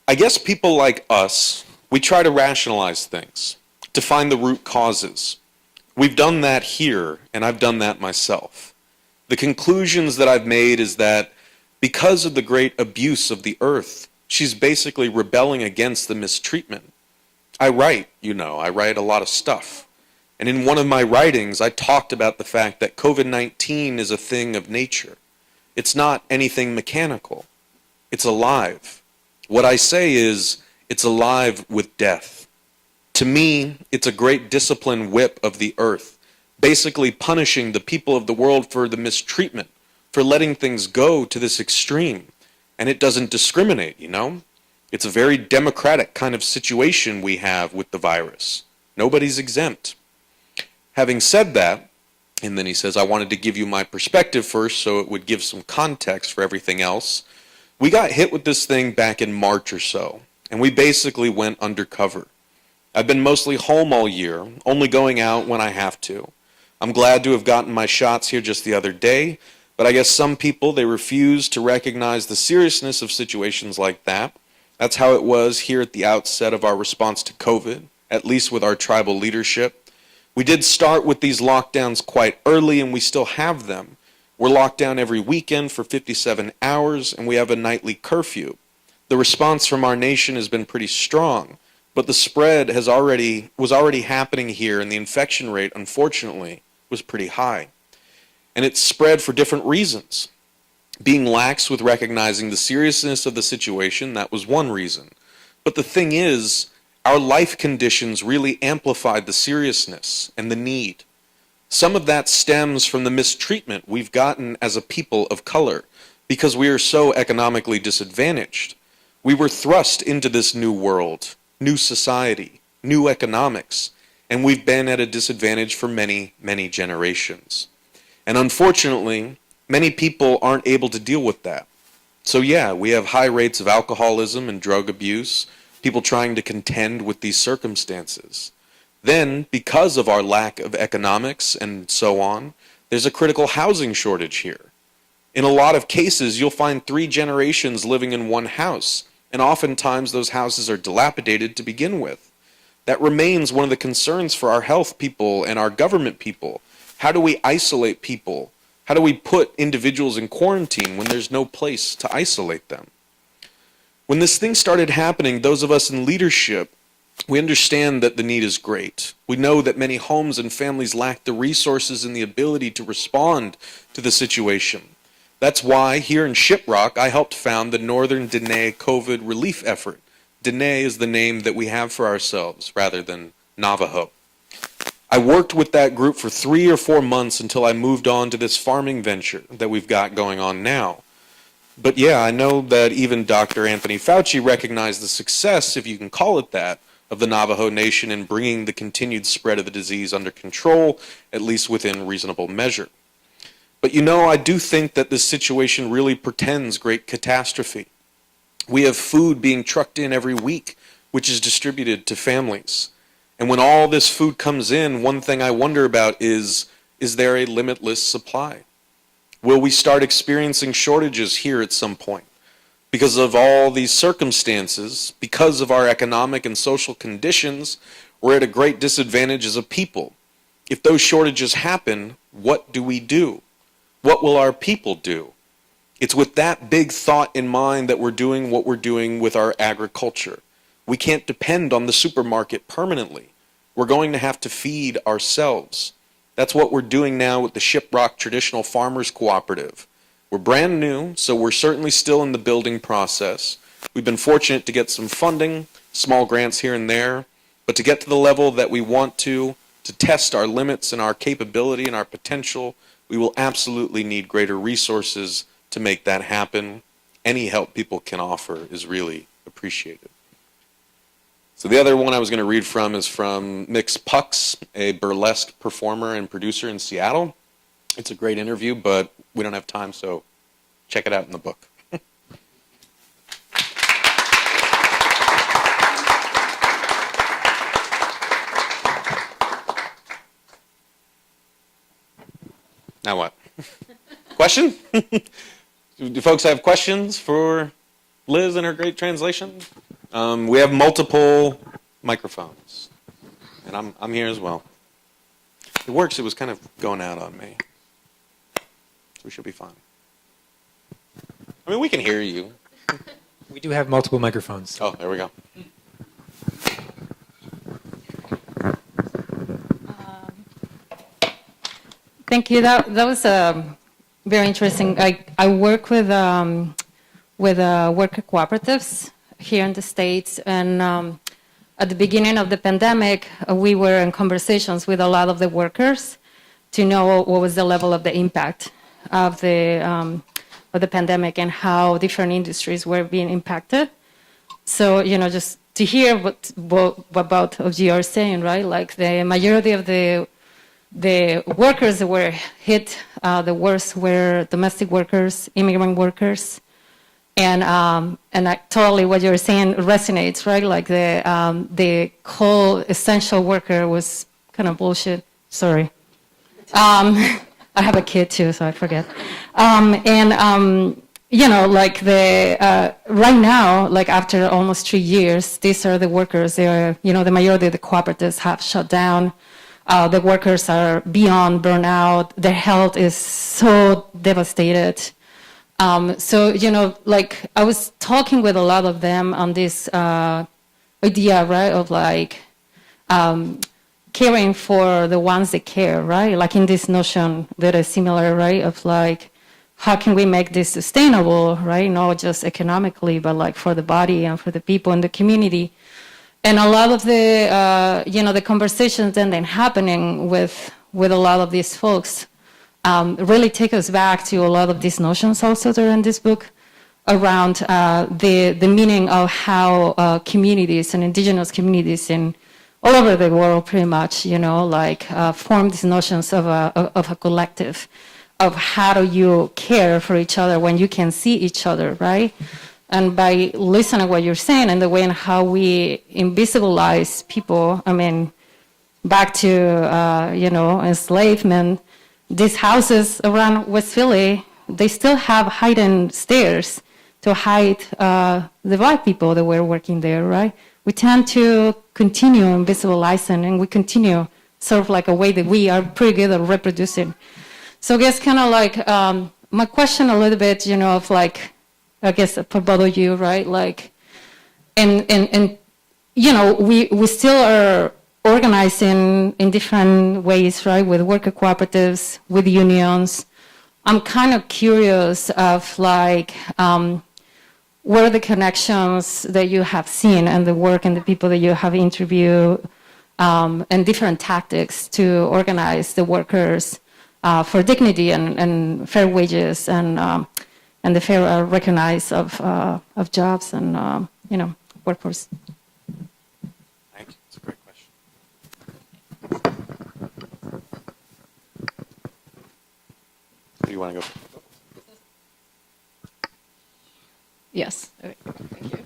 I guess people like us, we try to rationalize things, to find the root causes. We've done that here, and I've done that myself. The conclusions that I've made is that because of the great abuse of the earth, she's basically rebelling against the mistreatment. I write a lot of stuff. And in one of my writings, I talked about the fact that COVID-19 is a thing of nature. It's not anything mechanical. It's alive. What I say is, it's alive with death. To me, it's a great discipline whip of the earth, basically punishing the people of the world for the mistreatment, for letting things go to this extreme. And it doesn't discriminate, you know? It's a very democratic kind of situation we have with the virus. Nobody's exempt. Having said that, and then he says, I wanted to give you my perspective first so it would give some context for everything else. We got hit with this thing back in March or so, and we basically went undercover. I've been mostly home all year, only going out when I have to. I'm glad to have gotten my shots here just the other day, but I guess some people, they refuse to recognize the seriousness of situations like that. That's how it was here at the outset of our response to COVID, at least with our tribal leadership. We did start with these lockdowns quite early, and we still have them. We're locked down every weekend for 57 hours, and we have a nightly curfew. The response from our nation has been pretty strong, but the spread was already happening here, and the infection rate, unfortunately, was pretty high. And it's spread for different reasons. Being lax with recognizing the seriousness of the situation, that was one reason. But the thing is, our life conditions really amplified the seriousness and the need. Some of that stems from the mistreatment we've gotten as a people of color because we are so economically disadvantaged. We were thrust into this new world, new society, new economics, and we've been at a disadvantage for many, many generations. And unfortunately, many people aren't able to deal with that. So yeah, we have high rates of alcoholism and drug abuse, people trying to contend with these circumstances. Then, because of our lack of economics and so on, there's a critical housing shortage here. In a lot of cases, you'll find 3 generations living in one house, and oftentimes those houses are dilapidated to begin with. That remains one of the concerns for our health people and our government people. How do we isolate people? How do we put individuals in quarantine when there's no place to isolate them? When this thing started happening, those of us in leadership, we understand that the need is great. We know that many homes and families lack the resources and the ability to respond to the situation. That's why here in Shiprock, I helped found the Northern Dene COVID relief effort. Dene is the name that we have for ourselves rather than Navajo. I worked with that group for 3 or 4 months until I moved on to this farming venture that we've got going on now. But yeah, I know that even Dr. Anthony Fauci recognized the success, if you can call it that, of the Navajo Nation in bringing the continued spread of the disease under control, at least within reasonable measure. But you know, I do think that this situation really portends great catastrophe. We have food being trucked in every week, which is distributed to families. And when all this food comes in, one thing I wonder about is there a limitless supply? Will we start experiencing shortages here at some point? Because of all these circumstances, because of our economic and social conditions, we're at a great disadvantage as a people. If those shortages happen, what do we do? What will our people do? It's with that big thought in mind that we're doing what we're doing with our agriculture. We can't depend on the supermarket permanently. We're going to have to feed ourselves. That's what we're doing now with the Shiprock Traditional Farmers Cooperative. We're brand new, so we're certainly still in the building process. We've been fortunate to get some funding, small grants here and there, but to get to the level that we want to test our limits and our capability and our potential, we will absolutely need greater resources to make that happen. Any help people can offer is really appreciated. So the other one I was going to read from is from Mix Pucks, a burlesque performer and producer in Seattle. It's a great interview, but we don't have time, so check it out in the book. Now what? Question? Do folks have questions for Liz and her great translation? We have multiple microphones, and I'm here as well. It works. It was kind of going out on me. So we should be fine. I mean, we can hear you. We do have multiple microphones. Oh, there we go. Thank you. That was very interesting. I work with worker cooperatives here in the States, and at the beginning of the pandemic, we were in conversations with a lot of the workers to know what was the level of the impact of the pandemic and how different industries were being impacted. So, you know, just to hear what both you are saying, right? Like the majority of the workers that were hit the worst were domestic workers, immigrant workers, and totally what you're saying resonates, right? Like the whole essential worker was kind of bullshit. Sorry. I have a kid too, so I forget. You know, like right now, like after almost 3 years, these are the workers. They're, you know, the majority of the cooperatives have shut down. The workers are beyond burnout. Their health is so devastated. So, you know, like I was talking with a lot of them on this idea, right, of like caring for the ones that care, right? Like in this notion that is similar, right, of like, how can we make this sustainable, right? Not just economically, but like for the body and for the people in the community. And a lot of the, you know, the conversations then happening with a lot of these folks really take us back to a lot of these notions also that are in this book around the meaning of how communities and indigenous communities and all over the world pretty much, like form these notions of a collective, of how do you care for each other when you can see each other, right? And by listening to what you're saying and the way in how we invisibilize people, I mean, back to, enslavement, these houses around West Philly, they still have hidden stairs to hide the black people that were working there, right? We tend to continue invisibilizing, and we continue sort of like a way that we are pretty good at reproducing. So I guess kind of like my question a little bit, of like, I guess for both of you, right? Like, and we still are organizing in different ways, right? With worker cooperatives, with unions. I'm kind of curious of like, what are the connections that you have seen and the work and the people that you have interviewed and different tactics to organize the workers for dignity and fair wages and the fair recognize of jobs and workforce. Thank you. It's a great question. Do you want to go? Yes. Okay. Thank you.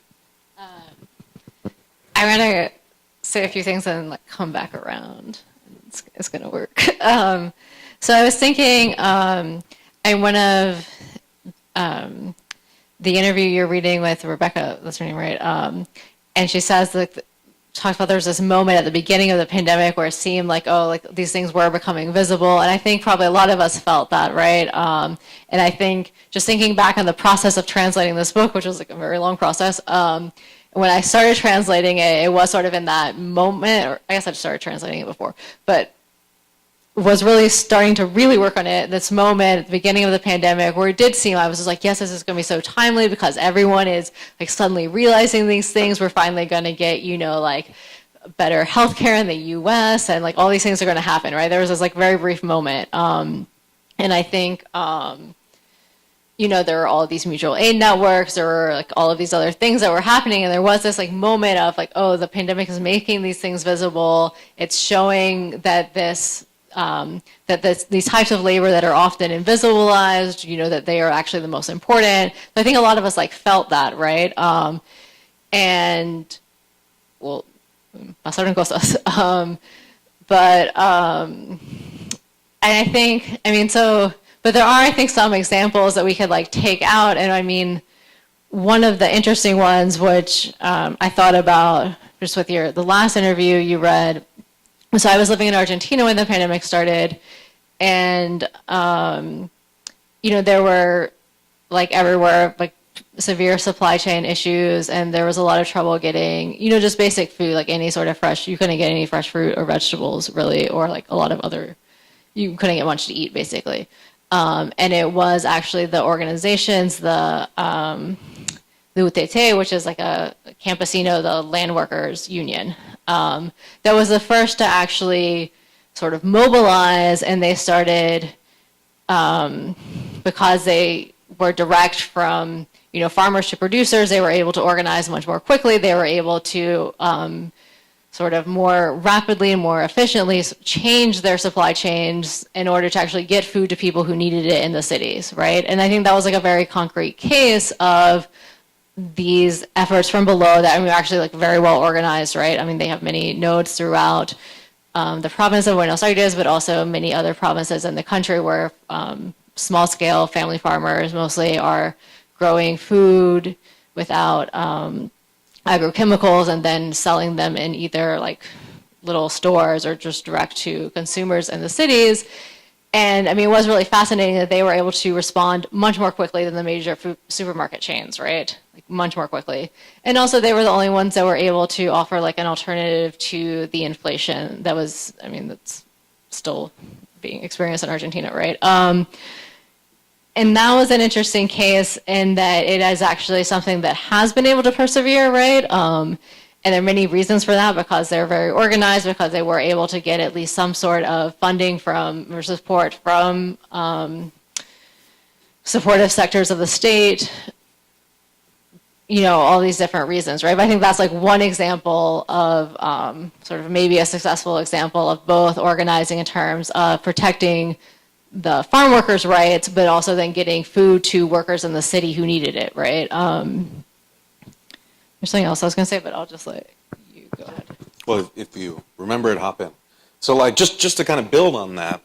I'm going to say a few things and like come back around. It's going to work. So I was thinking, and one of the interview you're reading with Rebecca, that's her name, right? And she says, like, talks about there's this moment at the beginning of the pandemic where it seemed like, oh, like these things were becoming visible. And I think probably a lot of us felt that, right? And I think just thinking back on the process of translating this book, which was like a very long process, when I started translating it, it was sort of in that moment, or I guess I'd started translating it before, but was really starting to really work on it, this moment at the beginning of the pandemic where it did seem, I was just like, yes, this is going to be so timely because everyone is like suddenly realizing these things. We're finally going to get, like better healthcare in the US and like all these things are going to happen, right? There was this like very brief moment. And I think, there were all of these mutual aid networks, there were like all of these other things that were happening. And there was this like moment of like, oh, the pandemic is making these things visible. It's showing that these types of labor that are often invisibilized, that they are actually the most important. So I think a lot of us like felt that, right? And well, pasaron cosas. And I think, but there are, I think, some examples that we could like take out. And one of the interesting ones, which I thought about just with the last interview you read. So I was living in Argentina when the pandemic started, and there were like everywhere like severe supply chain issues, and there was a lot of trouble getting just basic food, like any sort of fresh. You couldn't get any fresh fruit or vegetables really, or like a lot of other. You couldn't get much to eat basically, and it was actually the organizations, the UTT, which is like a campesino, the land workers union, that was the first to actually sort of mobilize, and they started, because they were direct from, farmers to producers, they were able to organize much more quickly, they were able to sort of more rapidly and more efficiently change their supply chains in order to actually get food to people who needed it in the cities, right? And I think that was like a very concrete case of these efforts from below that are actually like very well organized, right? They have many nodes throughout the province of Buenos Aires, but also many other provinces in the country where small scale family farmers mostly are growing food without agrochemicals and then selling them in either like little stores or just direct to consumers in the cities. And it was really fascinating that they were able to respond much more quickly than the major food supermarket chains, right? Like much more quickly. And also they were the only ones that were able to offer like an alternative to the inflation that was, that's still being experienced in Argentina, right? And that was an interesting case in that it is actually something that has been able to persevere, right? And there are many reasons for that, because they're very organized, because they were able to get at least some sort of funding or support from supportive sectors of the state. all these different reasons, right? But I think that's like one example of sort of maybe a successful example of both organizing in terms of protecting the farm workers' rights, but also then getting food to workers in the city who needed it, right? There's something else I was going to say, but I'll just let you go ahead. Well, if you remember it, hop in. So, like, just to kind of build on that,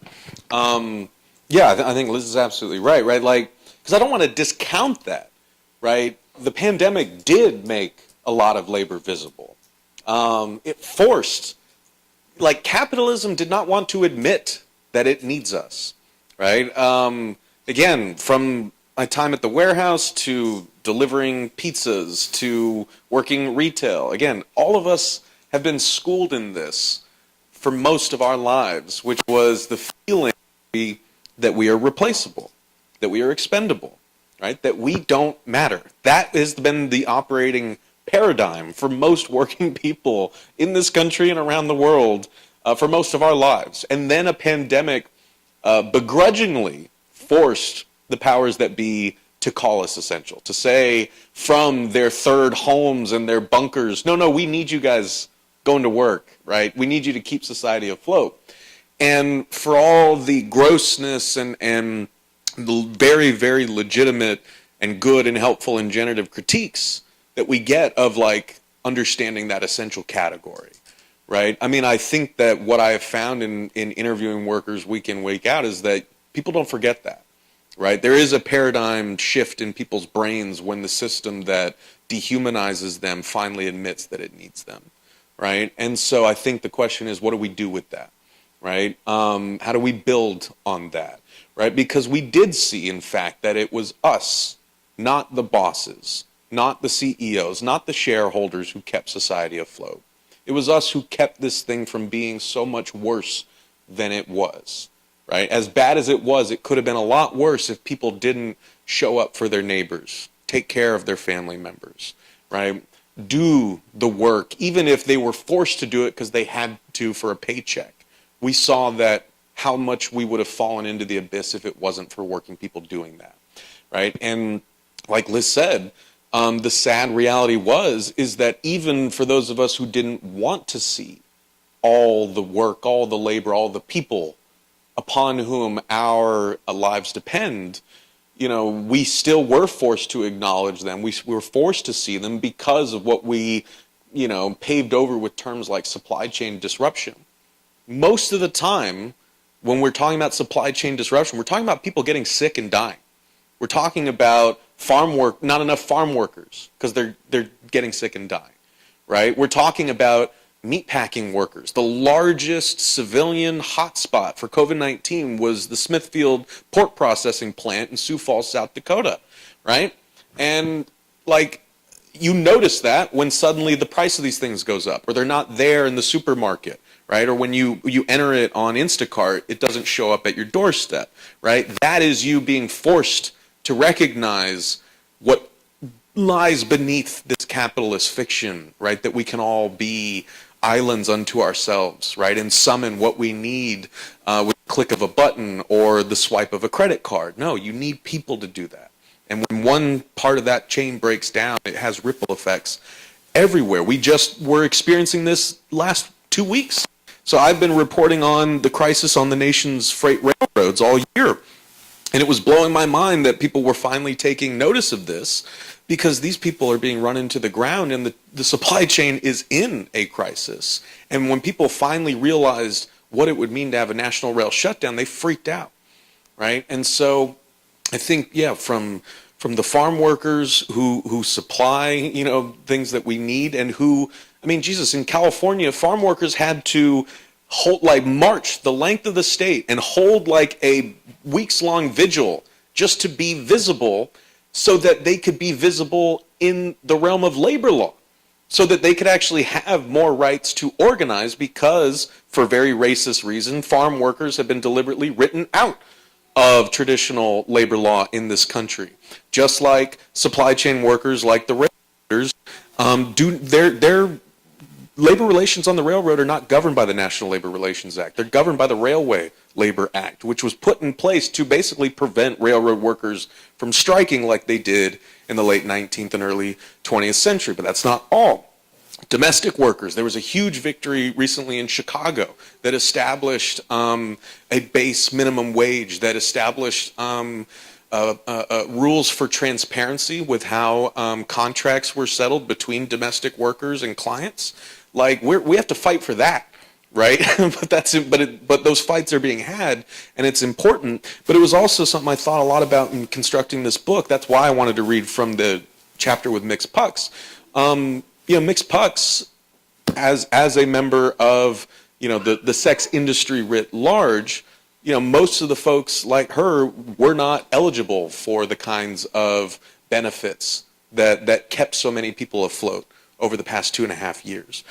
yeah, I think Liz is absolutely right? Like, because I don't want to discount that, right? The pandemic did make a lot of labor visible. It forced, like, capitalism did not want to admit that it needs us, right? Again, from my time at the warehouse to delivering pizzas to working retail, again, all of us have been schooled in this for most of our lives, which was the feeling that we are replaceable, that we are expendable, right? That we don't matter. That has been the operating paradigm for most working people in this country and around the world for most of our lives. And then a pandemic begrudgingly forced the powers that be to call us essential, to say from their third homes and their bunkers, no, we need you guys going to work, right? We need you to keep society afloat. And for all the grossness and the very, very legitimate and good and helpful and generative critiques that we get of, like, understanding that essential category, right? I mean, I think that what I have found in interviewing workers week in, week out is that people don't forget that, right? There is a paradigm shift in people's brains when the system that dehumanizes them finally admits that it needs them, right? And so I think the question is, what do we do with that, right? How do we build on that, right? Because we did see, in fact, that it was us, not the bosses, not the CEOs, not the shareholders who kept society afloat. It was us who kept this thing from being so much worse than it was, right? As bad as it was, it could have been a lot worse if people didn't show up for their neighbors, take care of their family members, right? Do the work, even if they were forced to do it because they had to for a paycheck. We saw that how much we would have fallen into the abyss if it wasn't for working people doing that, right? And like Liz said, the sad reality is that even for those of us who didn't want to see all the work, all the labor, all the people upon whom our lives depend, we still were forced to acknowledge them. We were forced to see them because of what we, paved over with terms like supply chain disruption. Most of the time, when we're talking about supply chain disruption, we're talking about people getting sick and dying. We're talking about not enough farm workers because they're getting sick and dying, right? We're talking about meatpacking workers. The largest civilian hotspot for COVID-19 was the Smithfield pork processing plant in Sioux Falls, South Dakota, right? And you notice that when suddenly the price of these things goes up, or they're not there in the supermarket, right? Or when you enter it on Instacart, it doesn't show up at your doorstep, right? That is you being forced to recognize what lies beneath this capitalist fiction, right? That we can all be islands unto ourselves, right? And summon what we need with the click of a button or the swipe of a credit card. No, you need people to do that. And when one part of that chain breaks down, it has ripple effects everywhere. We're experiencing this last 2 weeks. So I've been reporting on the crisis on the nation's freight railroads all year. And it was blowing my mind that people were finally taking notice of this, because these people are being run into the ground and the supply chain is in a crisis. And when people finally realized what it would mean to have a national rail shutdown, they freaked out, right? And so I think, from the farm workers who supply, things that we need, and in California, farm workers had to march the length of the state and hold a weeks-long vigil just to be visible, so that they could be visible in the realm of labor law, so that they could actually have more rights to organize, because for very racist reasons, farm workers have been deliberately written out of traditional labor law in this country. Just like supply chain workers, like the railroaders, labor relations on the railroad are not governed by the National Labor Relations Act. They're governed by the Railway Labor Act, which was put in place to basically prevent railroad workers from striking like they did in the late 19th and early 20th century. But that's not all. Domestic workers, there was a huge victory recently in Chicago that established a base minimum wage, that established rules for transparency with how contracts were settled between domestic workers and clients. Like, we have to fight for that, right? but those fights are being had, and it's important. But it was also something I thought a lot about in constructing this book. That's why I wanted to read from the chapter with Mixed Pucks. Mixed Pucks, as a member of the sex industry writ large, most of the folks like her were not eligible for the kinds of benefits that kept so many people afloat over the past 2.5 years.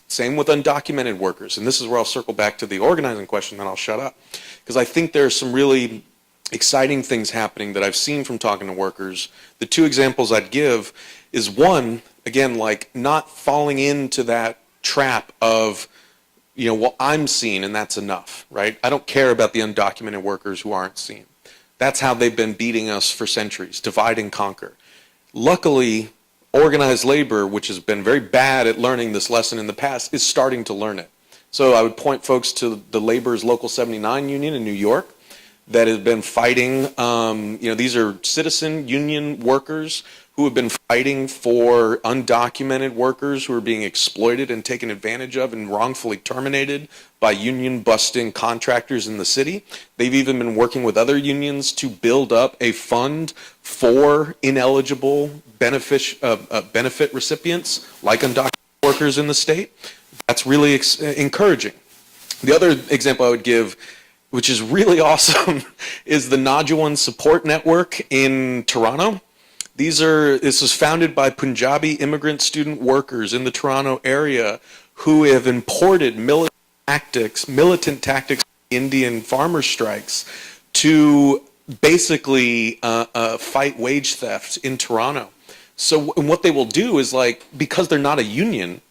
Same with undocumented workers. And this is where I'll circle back to the organizing question, then I'll shut up. Because I think there's some really exciting things happening that I've seen from talking to workers. The two examples I'd give is one, again, like not falling into that trap of, well, I'm seen and that's enough, right? I don't care about the undocumented workers who aren't seen. That's how they've been beating us for centuries, divide and conquer. Luckily, organized labor, which has been very bad at learning this lesson in the past, is starting to learn it. So I would point folks to the Labor's Local 79 union in New York that has been fighting, these are citizen union workers who have been fighting for undocumented workers who are being exploited and taken advantage of and wrongfully terminated by union-busting contractors in the city. They've even been working with other unions to build up a fund for ineligible benefit recipients like undocumented workers in the state. That's really encouraging. The other example I would give, which is really awesome, is the Najuan Support Network in Toronto. This was founded by Punjabi immigrant student workers in the Toronto area who have imported militant tactics, Indian farmer strikes, to basically fight wage theft in Toronto. So what they will do is, like, because they're not a union,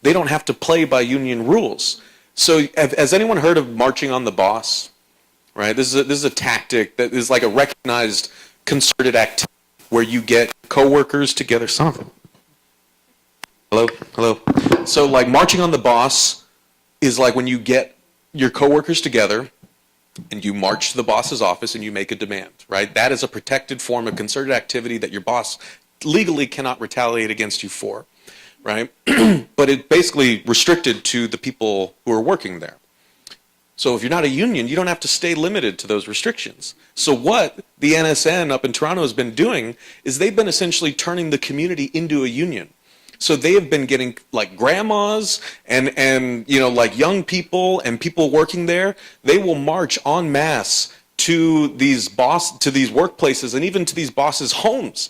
they don't have to play by union rules. So has anyone heard of marching on the boss? Right. This is a tactic that is like a recognized concerted activity where you get coworkers together. Hello. So like marching on the boss is like when you get your coworkers together and you march to the boss's office and you make a demand. Right. That is a protected form of concerted activity that your boss legally cannot retaliate against you for. Right. But it's basically restricted to the people who are working there. So if you're not a union, you don't have to stay limited to those restrictions. So what the NSN up in Toronto has been doing is they've been essentially turning the community into a union. So they have been getting like grandmas and like young people and people working there. They will march en masse to these workplaces and even to these bosses' homes.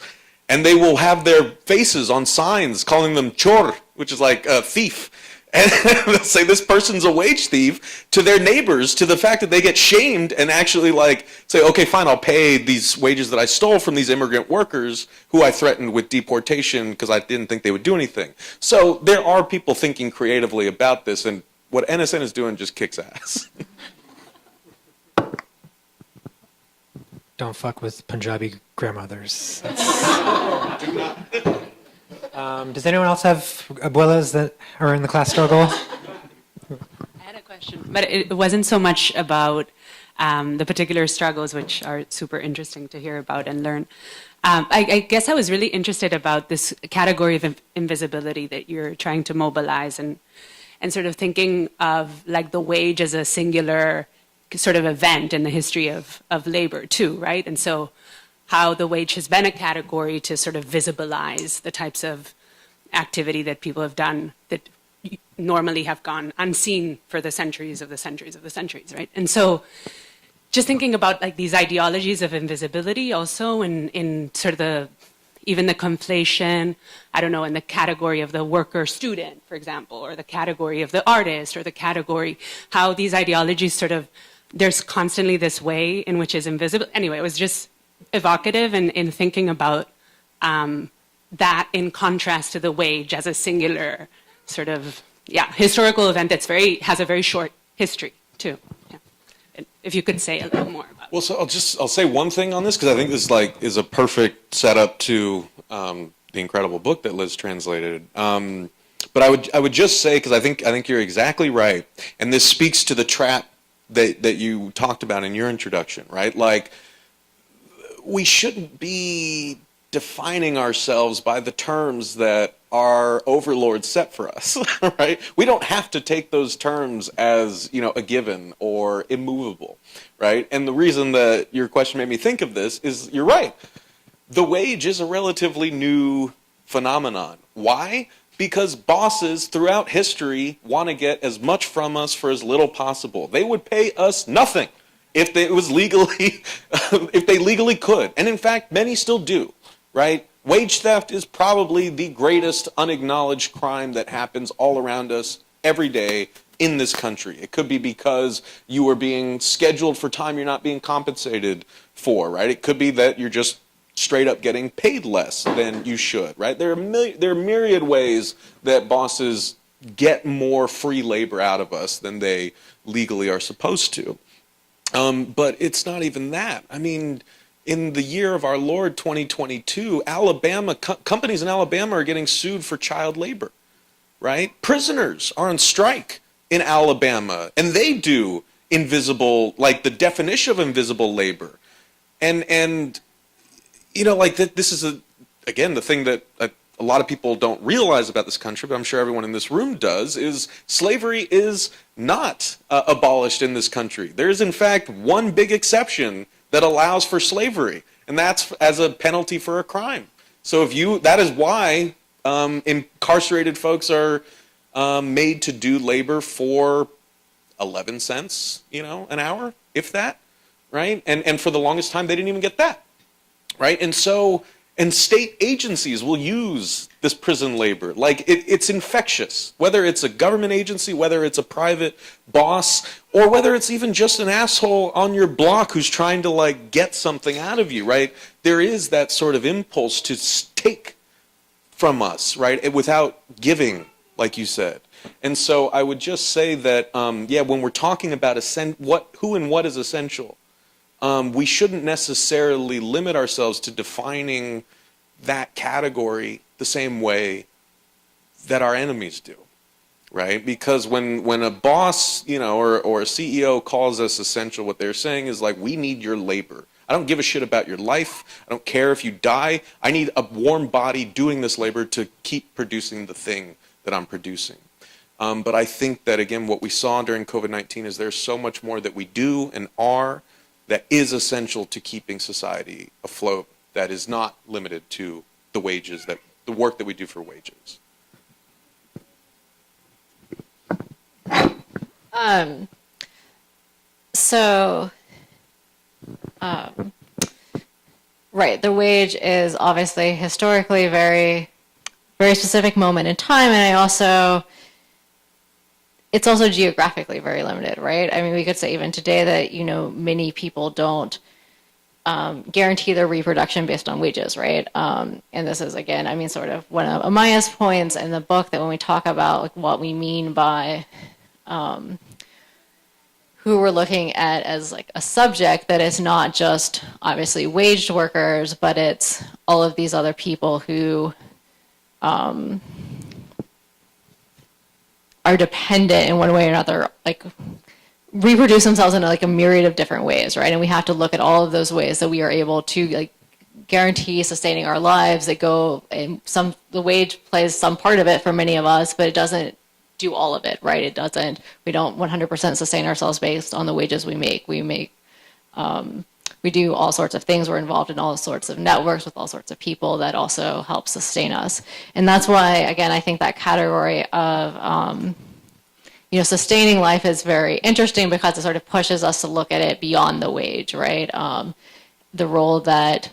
And they will have their faces on signs calling them chor, which is like a thief. And they'll say this person's a wage thief to their neighbors, to the fact that they get shamed and actually like say, okay, fine, I'll pay these wages that I stole from these immigrant workers who I threatened with deportation because I didn't think they would do anything. So there are people thinking creatively about this, and what NSN is doing just kicks ass. Don't fuck with Punjabi grandmothers. Does anyone else have abuelas that are in the class struggle? I had a question, but it wasn't so much about the particular struggles, which are super interesting to hear about and learn. I guess I was really interested about this category of invisibility that you're trying to mobilize and sort of thinking of like the wage as a singular sort of event in the history of labor too, right? And so how the wage has been a category to sort of visibilize the types of activity that people have done that normally have gone unseen for the centuries of the centuries of the centuries, right? And so just thinking about like these ideologies of invisibility also in sort of even the conflation, I don't know, in the category of the worker student, for example, or the category of the artist, or the category, how these ideologies sort of, there's constantly this way in which is invisible. Anyway, it was just evocative in thinking about that in contrast to the wage as a singular sort of historical event that's has a very short history too. Yeah. And if you could say a little more about. Well, so I'll say one thing on this because I think this is a perfect setup to the incredible book that Liz translated. But I would just say, because I think you're exactly right, and this speaks to the trap that you talked about in your introduction, right? Like, we shouldn't be defining ourselves by the terms that our overlords set for us, right? We don't have to take those terms as, a given or immovable, right? And the reason that your question made me think of this is, you're right. The wage is a relatively new phenomenon. Why? Because bosses throughout history want to get as much from us for as little possible. They would pay us nothing if it was legally, if they legally could. And in fact, many still do, right? Wage theft is probably the greatest unacknowledged crime that happens all around us every day in this country. It could be because you are being scheduled for time you're not being compensated for, right? It could be that you're just straight up getting paid less than you should, right? There are myriad ways that bosses get more free labor out of us than they legally are supposed to. But it's not even that. I mean, in the year of our Lord 2022, companies in Alabama are getting sued for child labor, right? Prisoners are on strike in Alabama, and they do invisible, like the definition of invisible labor. And this is, again, the thing that a lot of people don't realize about this country, but I'm sure everyone in this room does, is slavery is not abolished in this country. There is, in fact, one big exception that allows for slavery, and that's as a penalty for a crime. So that is why incarcerated folks are made to do labor for 11 cents, an hour, if that, right? And for the longest time, they didn't even get that, right? And state agencies will use this prison labor. Like, it's infectious, whether it's a government agency, whether it's a private boss, or whether it's even just an asshole on your block who's trying to, get something out of you, right? There is that sort of impulse to take from us, right, without giving, like you said. And so I would just say that, when we're talking about who and what is essential, we shouldn't necessarily limit ourselves to defining that category the same way that our enemies do, right? Because when a boss, or a CEO calls us essential, what they're saying is we need your labor. I don't give a shit about your life. I don't care if you die. I need a warm body doing this labor to keep producing the thing that I'm producing. But I think that, again, what we saw during COVID-19 is there's so much more that we do and are that is essential to keeping society afloat, that is not limited to the wages, the work that we do for wages. Right, the wage is obviously historically a very, very specific moment in time, and it's also geographically very limited, right? I mean, we could say even today that, many people don't guarantee their reproduction based on wages, right? And this is, again, sort of one of Amaia's points in the book, that when we talk about what we mean by who we're looking at as a subject, that is not just obviously waged workers, but it's all of these other people who are dependent in one way or another, reproduce themselves in a myriad of different ways, right? And we have to look at all of those ways that we are able to guarantee sustaining our lives. The wage plays some part of it for many of us, but it doesn't do all of it, right? We don't 100% sustain ourselves based on the wages we make. We do all sorts of things. We're involved in all sorts of networks with all sorts of people that also help sustain us. And that's why, again, I think that category of, sustaining life is very interesting, because it sort of pushes us to look at it beyond the wage, right? The role that,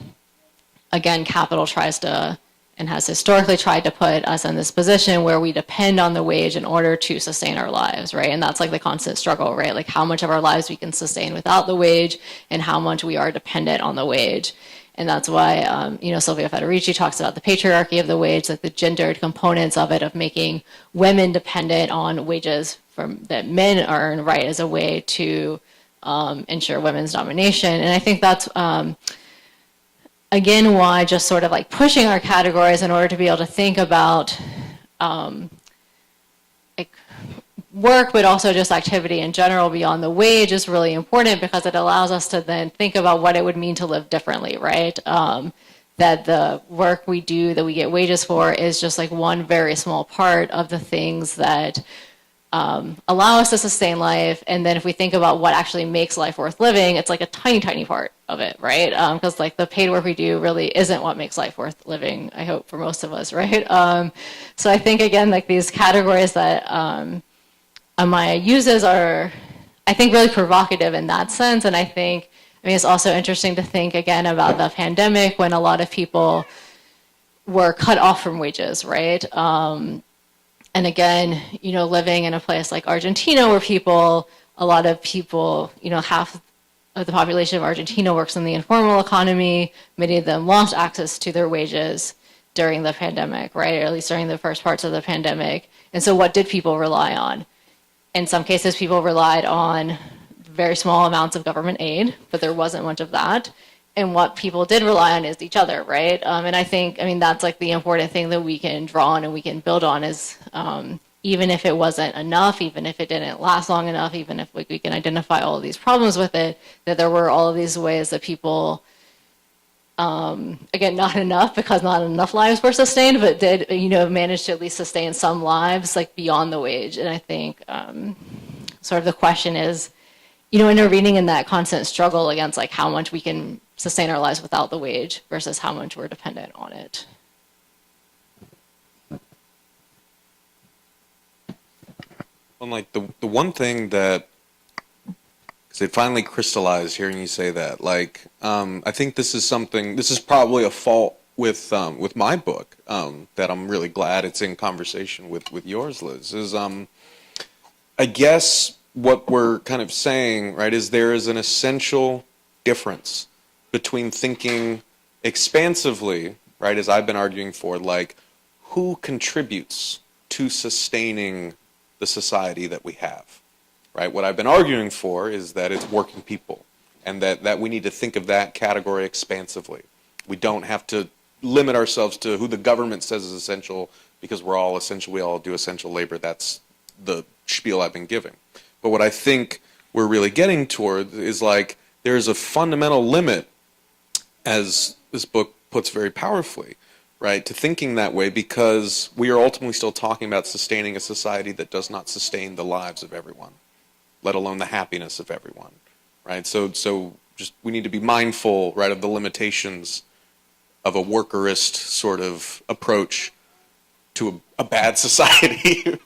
again, capital tries to and has historically tried to put us in this position where we depend on the wage in order to sustain our lives, right? And that's like the constant struggle, right? Like how much of our lives we can sustain without the wage and how much we are dependent on the wage. And that's why, you know, Silvia Federici talks about the patriarchy of the wage, like the gendered components of it, of making women dependent on wages that men earn, right, as a way to ensure women's domination. And I think that's, again, why just sort of like pushing our categories in order to be able to think about like work, but also just activity in general beyond the wage is really important, because it allows us to then think about what it would mean to live differently, right? That the work we do that we get wages for is just like one very small part of the things that allow us to sustain life. And then if we think about what actually makes life worth living, it's like a tiny, tiny part of it, right? Because like the paid work we do really isn't what makes life worth living, I hope, for most of us, right? So I think, again, like these categories that Amaia uses are, I think, really provocative in that sense. And I think, I mean, it's also interesting to think, again, about the pandemic when a lot of people were cut off from wages, right? And again, you know, living in a place like Argentina where a lot of people, you know, half of the population of Argentina works in the informal economy. Many of them lost access to their wages during the pandemic, right? Or at least during the first parts of the pandemic. And so what did people rely on? In some cases, people relied on very small amounts of government aid, but there wasn't much of that. And what people did rely on is each other, right? And I think, I mean, that's like the important thing that we can draw on and we can build on is even if it wasn't enough, even if it didn't last long enough, even if we can identify all of these problems with it, that there were all of these ways that people, again, not enough because not enough lives were sustained, but did, you know, manage to at least sustain some lives like beyond the wage. And I think sort of the question is, you know, intervening in that constant struggle against like how much we can sustain our lives without the wage versus how much we're dependent on it. Well, like the one thing that, because it finally crystallized hearing you say that, like, I think this is probably a fault with my book, that I'm really glad it's in conversation with yours, Liz, is I guess what we're kind of saying, right, is there is an essential difference between thinking expansively, right, as I've been arguing for, like, who contributes to sustaining the society that we have, right? What I've been arguing for is that it's working people, and that we need to think of that category expansively. We don't have to limit ourselves to who the government says is essential, because we're all essential, we all do essential labor. That's the spiel I've been giving. But what I think we're really getting toward is like there's a fundamental limit, as this book puts very powerfully, right, to thinking that way, because we are ultimately still talking about sustaining a society that does not sustain the lives of everyone, let alone the happiness of everyone, right? So just we need to be mindful, right, of the limitations of a workerist sort of approach to a bad society.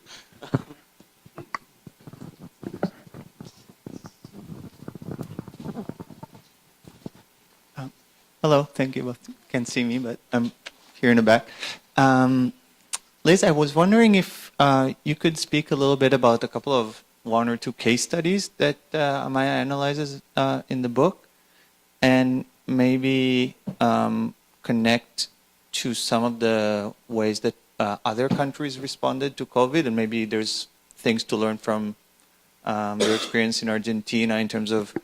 Hello, thank you. Both can't see me, but I'm here in the back. Liz, I was wondering if you could speak a little bit about one or two case studies that Amaia analyzes in the book, and maybe connect to some of the ways that other countries responded to COVID, and maybe there's things to learn from your experience in Argentina in terms of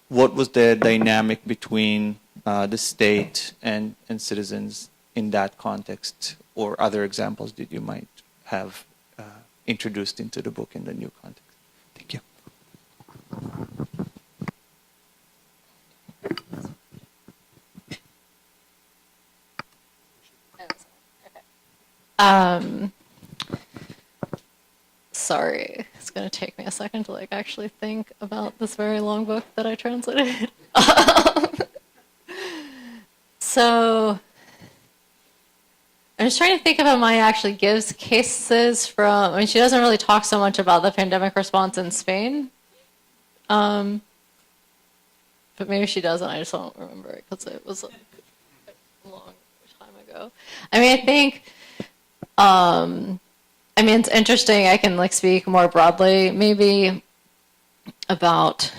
what was the dynamic between the state and citizens in that context, or other examples that you might have introduced into the book in the new context. Thank you. Sorry, it's going to take me a second to like actually think about this very long book that I translated. So I'm just trying to think of how Amaia actually gives cases from, I mean, she doesn't really talk so much about the pandemic response in Spain. But maybe she doesn't, I just don't remember it because it was a long time ago. I mean, I think, it's interesting. I can like speak more broadly, maybe about.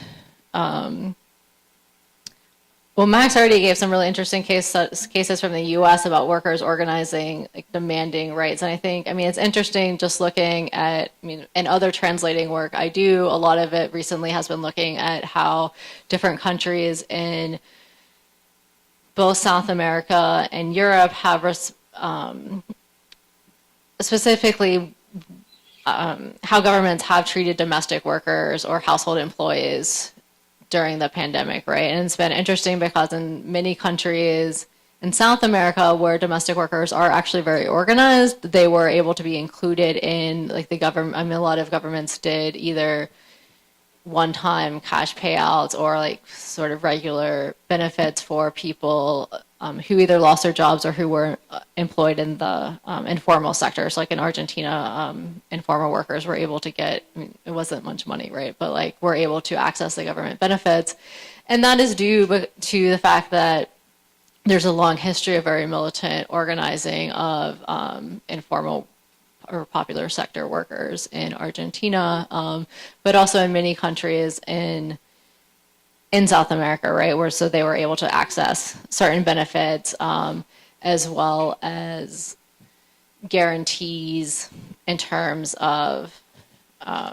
Well, Max already gave some really interesting cases from the U.S. about workers organizing, like demanding rights. And I think, it's interesting just looking at, and other translating work I do, a lot of it recently has been looking at how different countries in both South America and Europe have specifically how governments have treated domestic workers or household employees during the pandemic, right? And it's been interesting because in many countries in South America where domestic workers are actually very organized, they were able to be included in like the government. A lot of governments did either one-time cash payouts or like sort of regular benefits for people who either lost their jobs or who were employed in the informal sectors. Like in Argentina, informal workers were able to get, it wasn't much money, right? But like were able to access the government benefits. And that is due to the fact that there's a long history of very militant organizing of informal or popular sector workers in Argentina, but also in many countries in South America, right? Where so they were able to access certain benefits as well as guarantees in terms of, I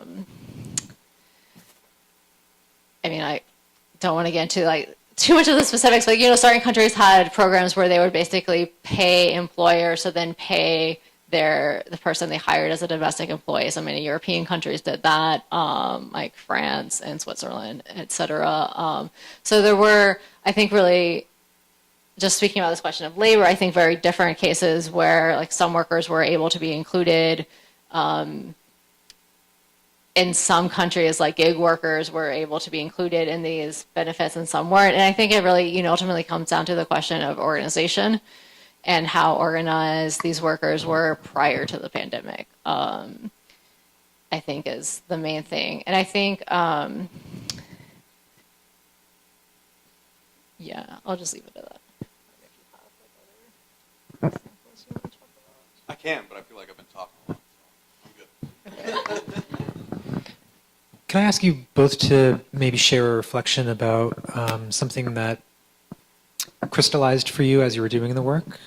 don't want to get into like too much of the specifics, but certain countries had programs where they would basically pay employers to then pay the person they hired as a domestic employee. So many European countries did that, like France and Switzerland, et cetera. So there were, I think, really, just speaking about this question of labor, I think very different cases where like some workers were able to be included. In some countries, like gig workers were able to be included in these benefits and some weren't. And I think it really, ultimately comes down to the question of organization and how organized these workers were prior to the pandemic, I think is the main thing. And I think, I'll just leave it at that. I can, but I feel like I've been talking a lot, so I'm good. Can I ask you both to maybe share a reflection about something that crystallized for you as you were doing the work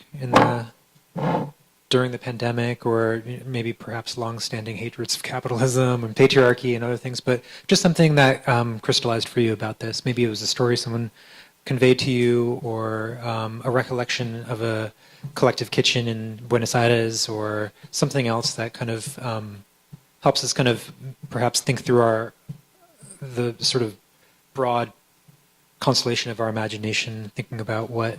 during the pandemic, or maybe perhaps long-standing hatreds of capitalism and patriarchy and other things, but just something that crystallized for you about this? Maybe it was a story someone conveyed to you, or a recollection of a collective kitchen in Buenos Aires, or something else that kind of helps us kind of perhaps think through the sort of broad constellation of our imagination, thinking about what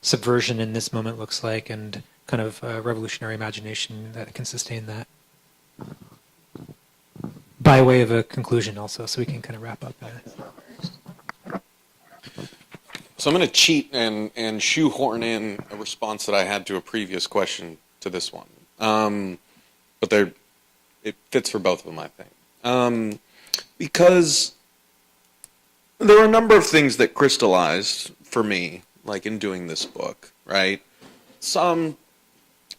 subversion in this moment looks like, and kind of revolutionary imagination that can sustain that. By way of a conclusion also, so we can kind of wrap up. So I'm going to cheat and shoehorn in a response that I had to a previous question to this one. But it fits for both of them, I think. Because there were a number of things that crystallized for me, like in doing this book, right? Some,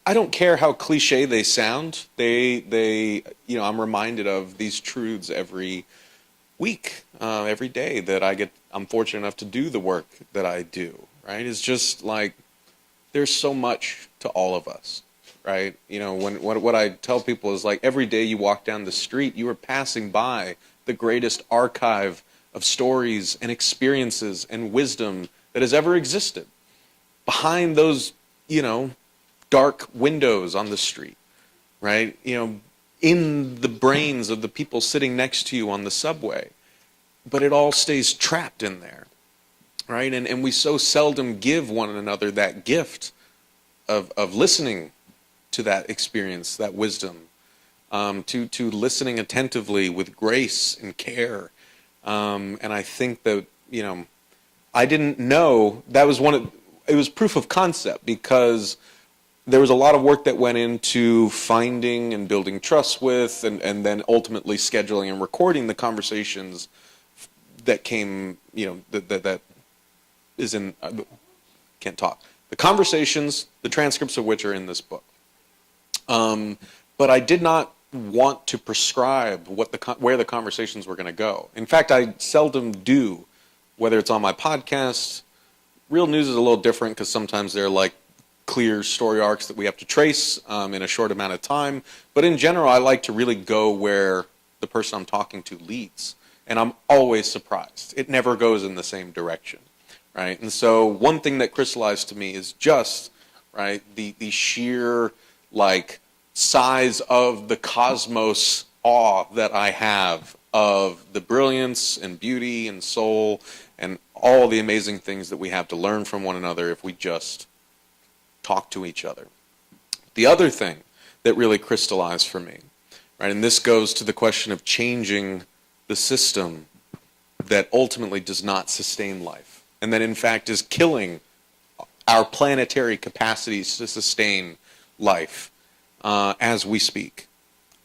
I don't care how cliche they sound. I'm reminded of these truths every week, every day that I'm fortunate enough to do the work that I do, right? It's just like, there's so much to all of us, right? What I tell people is like, every day you walk down the street, you are passing by the greatest archive of stories and experiences and wisdom that has ever existed. Behind those, dark windows on the street, right? In the brains of the people sitting next to you on the subway. But it all stays trapped in there, right? And we so seldom give one another that gift of listening to that experience, that wisdom, to listening attentively with grace and care. And I think that, I didn't know, it was proof of concept, because there was a lot of work that went into finding and building trust with, and then ultimately scheduling and recording the conversations that came, that is in, can't talk, The conversations, the transcripts of which are in this book. But I did not want to prescribe where the conversations were going to go. In fact, I seldom do, whether it's on my podcast. Real news is a little different because sometimes they're like clear story arcs that we have to trace in a short amount of time. But in general, I like to really go where the person I'm talking to leads. And I'm always surprised. It never goes in the same direction, right? And so one thing that crystallized to me is just, right, the sheer, like, size of the cosmos awe that I have of the brilliance and beauty and soul and all the amazing things that we have to learn from one another if we just talk to each other. The other thing that really crystallized for me, right, and this goes to the question of changing the system that ultimately does not sustain life, and that in fact is killing our planetary capacities to sustain life as we speak,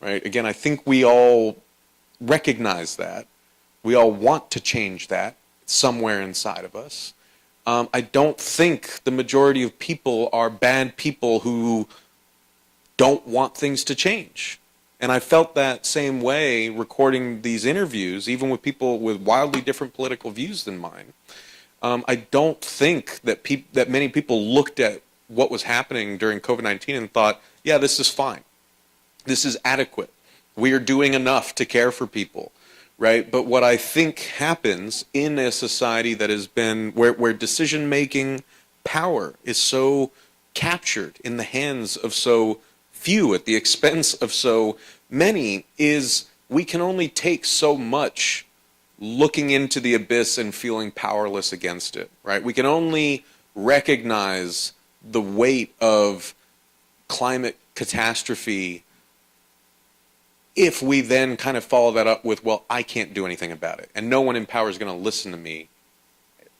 right? Again, I think we all recognize that. We all want to change that somewhere inside of us. I don't think the majority of people are bad people who don't want things to change. And I felt that same way recording these interviews, even with people with wildly different political views than mine. I don't think that that many people looked at what was happening during COVID-19 and thought, yeah, this is fine. This is adequate. We are doing enough to care for people, right? But what I think happens in a society that has been, where decision-making power is so captured in the hands of so few at the expense of so many, is we can only take so much looking into the abyss and feeling powerless against it, right? We can only recognize the weight of climate catastrophe if we then kind of follow that up with, well, I can't do anything about it, and no one in power is going to listen to me,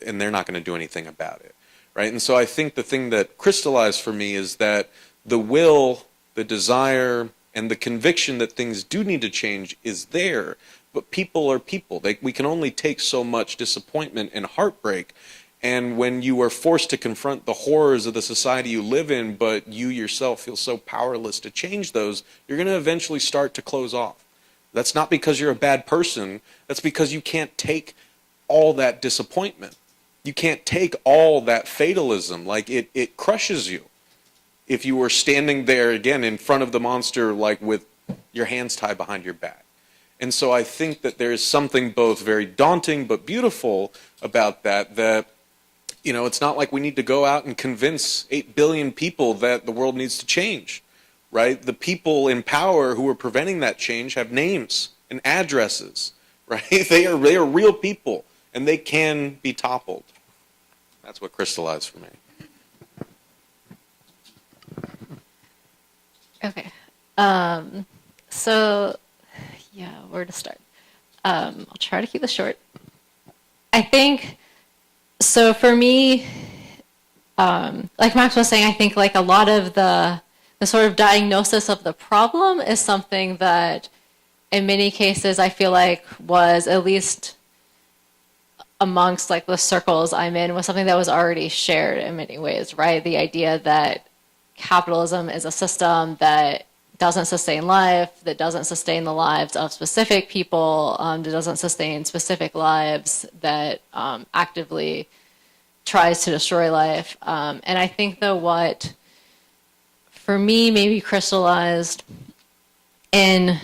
and they're not going to do anything about it, right? And so I think the thing that crystallized for me is that the will, the desire, and the conviction that things do need to change is there, but people are people. We can only take so much disappointment and heartbreak, and when you are forced to confront the horrors of the society you live in, but you yourself feel so powerless to change those, you're going to eventually start to close off. That's not because you're a bad person. That's because you can't take all that disappointment. You can't take all that fatalism. Like, it crushes you. If you were standing there, again, in front of the monster, like with your hands tied behind your back. And so I think that there is something both very daunting but beautiful about that, you know, it's not like we need to go out and convince 8 billion people that the world needs to change, right? The people in power who are preventing that change have names and addresses, right? They are real people, and they can be toppled. That's what crystallized for me. Okay. So, yeah, where to start? I'll try to keep this short. I think, so for me, like Max was saying, I think like a lot of the sort of diagnosis of the problem is something that in many cases I feel like was, at least amongst like the circles I'm in, was something that was already shared in many ways, right? The idea that capitalism is a system that doesn't sustain life, that doesn't sustain the lives of specific people, that doesn't sustain specific lives, that actively tries to destroy life. And I think that what, for me, maybe crystallized in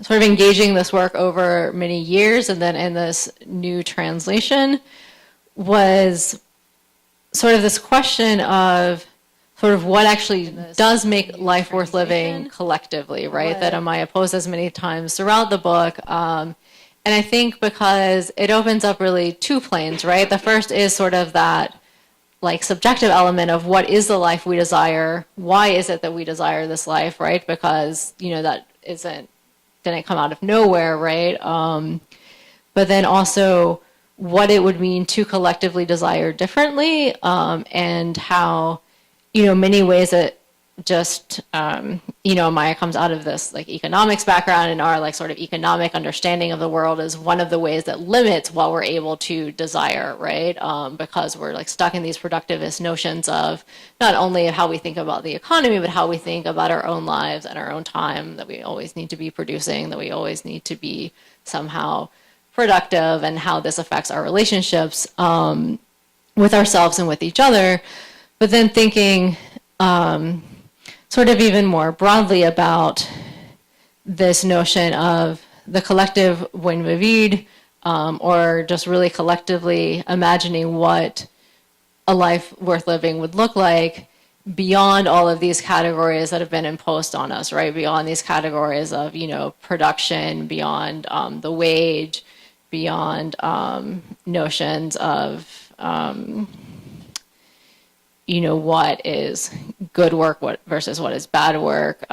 sort of engaging this work over many years and then in this new translation was sort of this question of sort of what actually does make life worth living collectively, right? That Amaia poses many times throughout the book. And I think because it opens up really two planes, right? The first is sort of that like subjective element of what is the life we desire? Why is it that we desire this life, right? Because, you know, that didn't come out of nowhere, right? But then also what it would mean to collectively desire differently, and how, you know, many ways that just, Amaia comes out of this like economics background, and our like sort of economic understanding of the world is one of the ways that limits what we're able to desire, right? Because we're like stuck in these productivist notions of not only how we think about the economy, but how we think about our own lives and our own time, that we always need to be producing, that we always need to be somehow productive, and how this affects our relationships with ourselves and with each other. But then thinking sort of even more broadly about this notion of the collective buen vivir, or just really collectively imagining what a life worth living would look like beyond all of these categories that have been imposed on us, right? Beyond these categories of, production, beyond the wage, beyond notions of, what is good work versus what is bad work,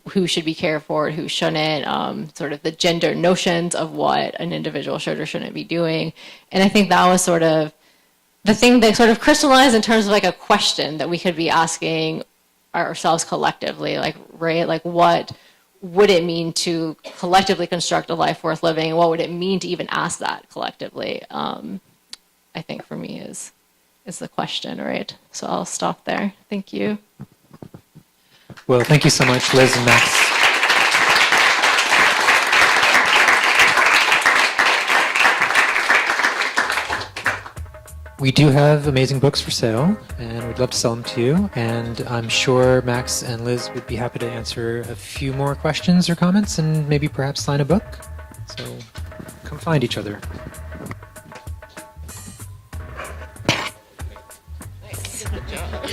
who should be cared for, who shouldn't, sort of the gender notions of what an individual should or shouldn't be doing. And I think that was sort of the thing that sort of crystallized in terms of like a question that we could be asking ourselves collectively, like, right, like what would it mean to collectively construct a life worth living? What would it mean to even ask that collectively? I think for me is the question, right? So I'll stop there. Thank you. Well, thank you so much, Liz and Max. We do have amazing books for sale, and we'd love to sell them to you. And I'm sure Max and Liz would be happy to answer a few more questions or comments, and maybe perhaps sign a book. So come find each other. Nice. Good job.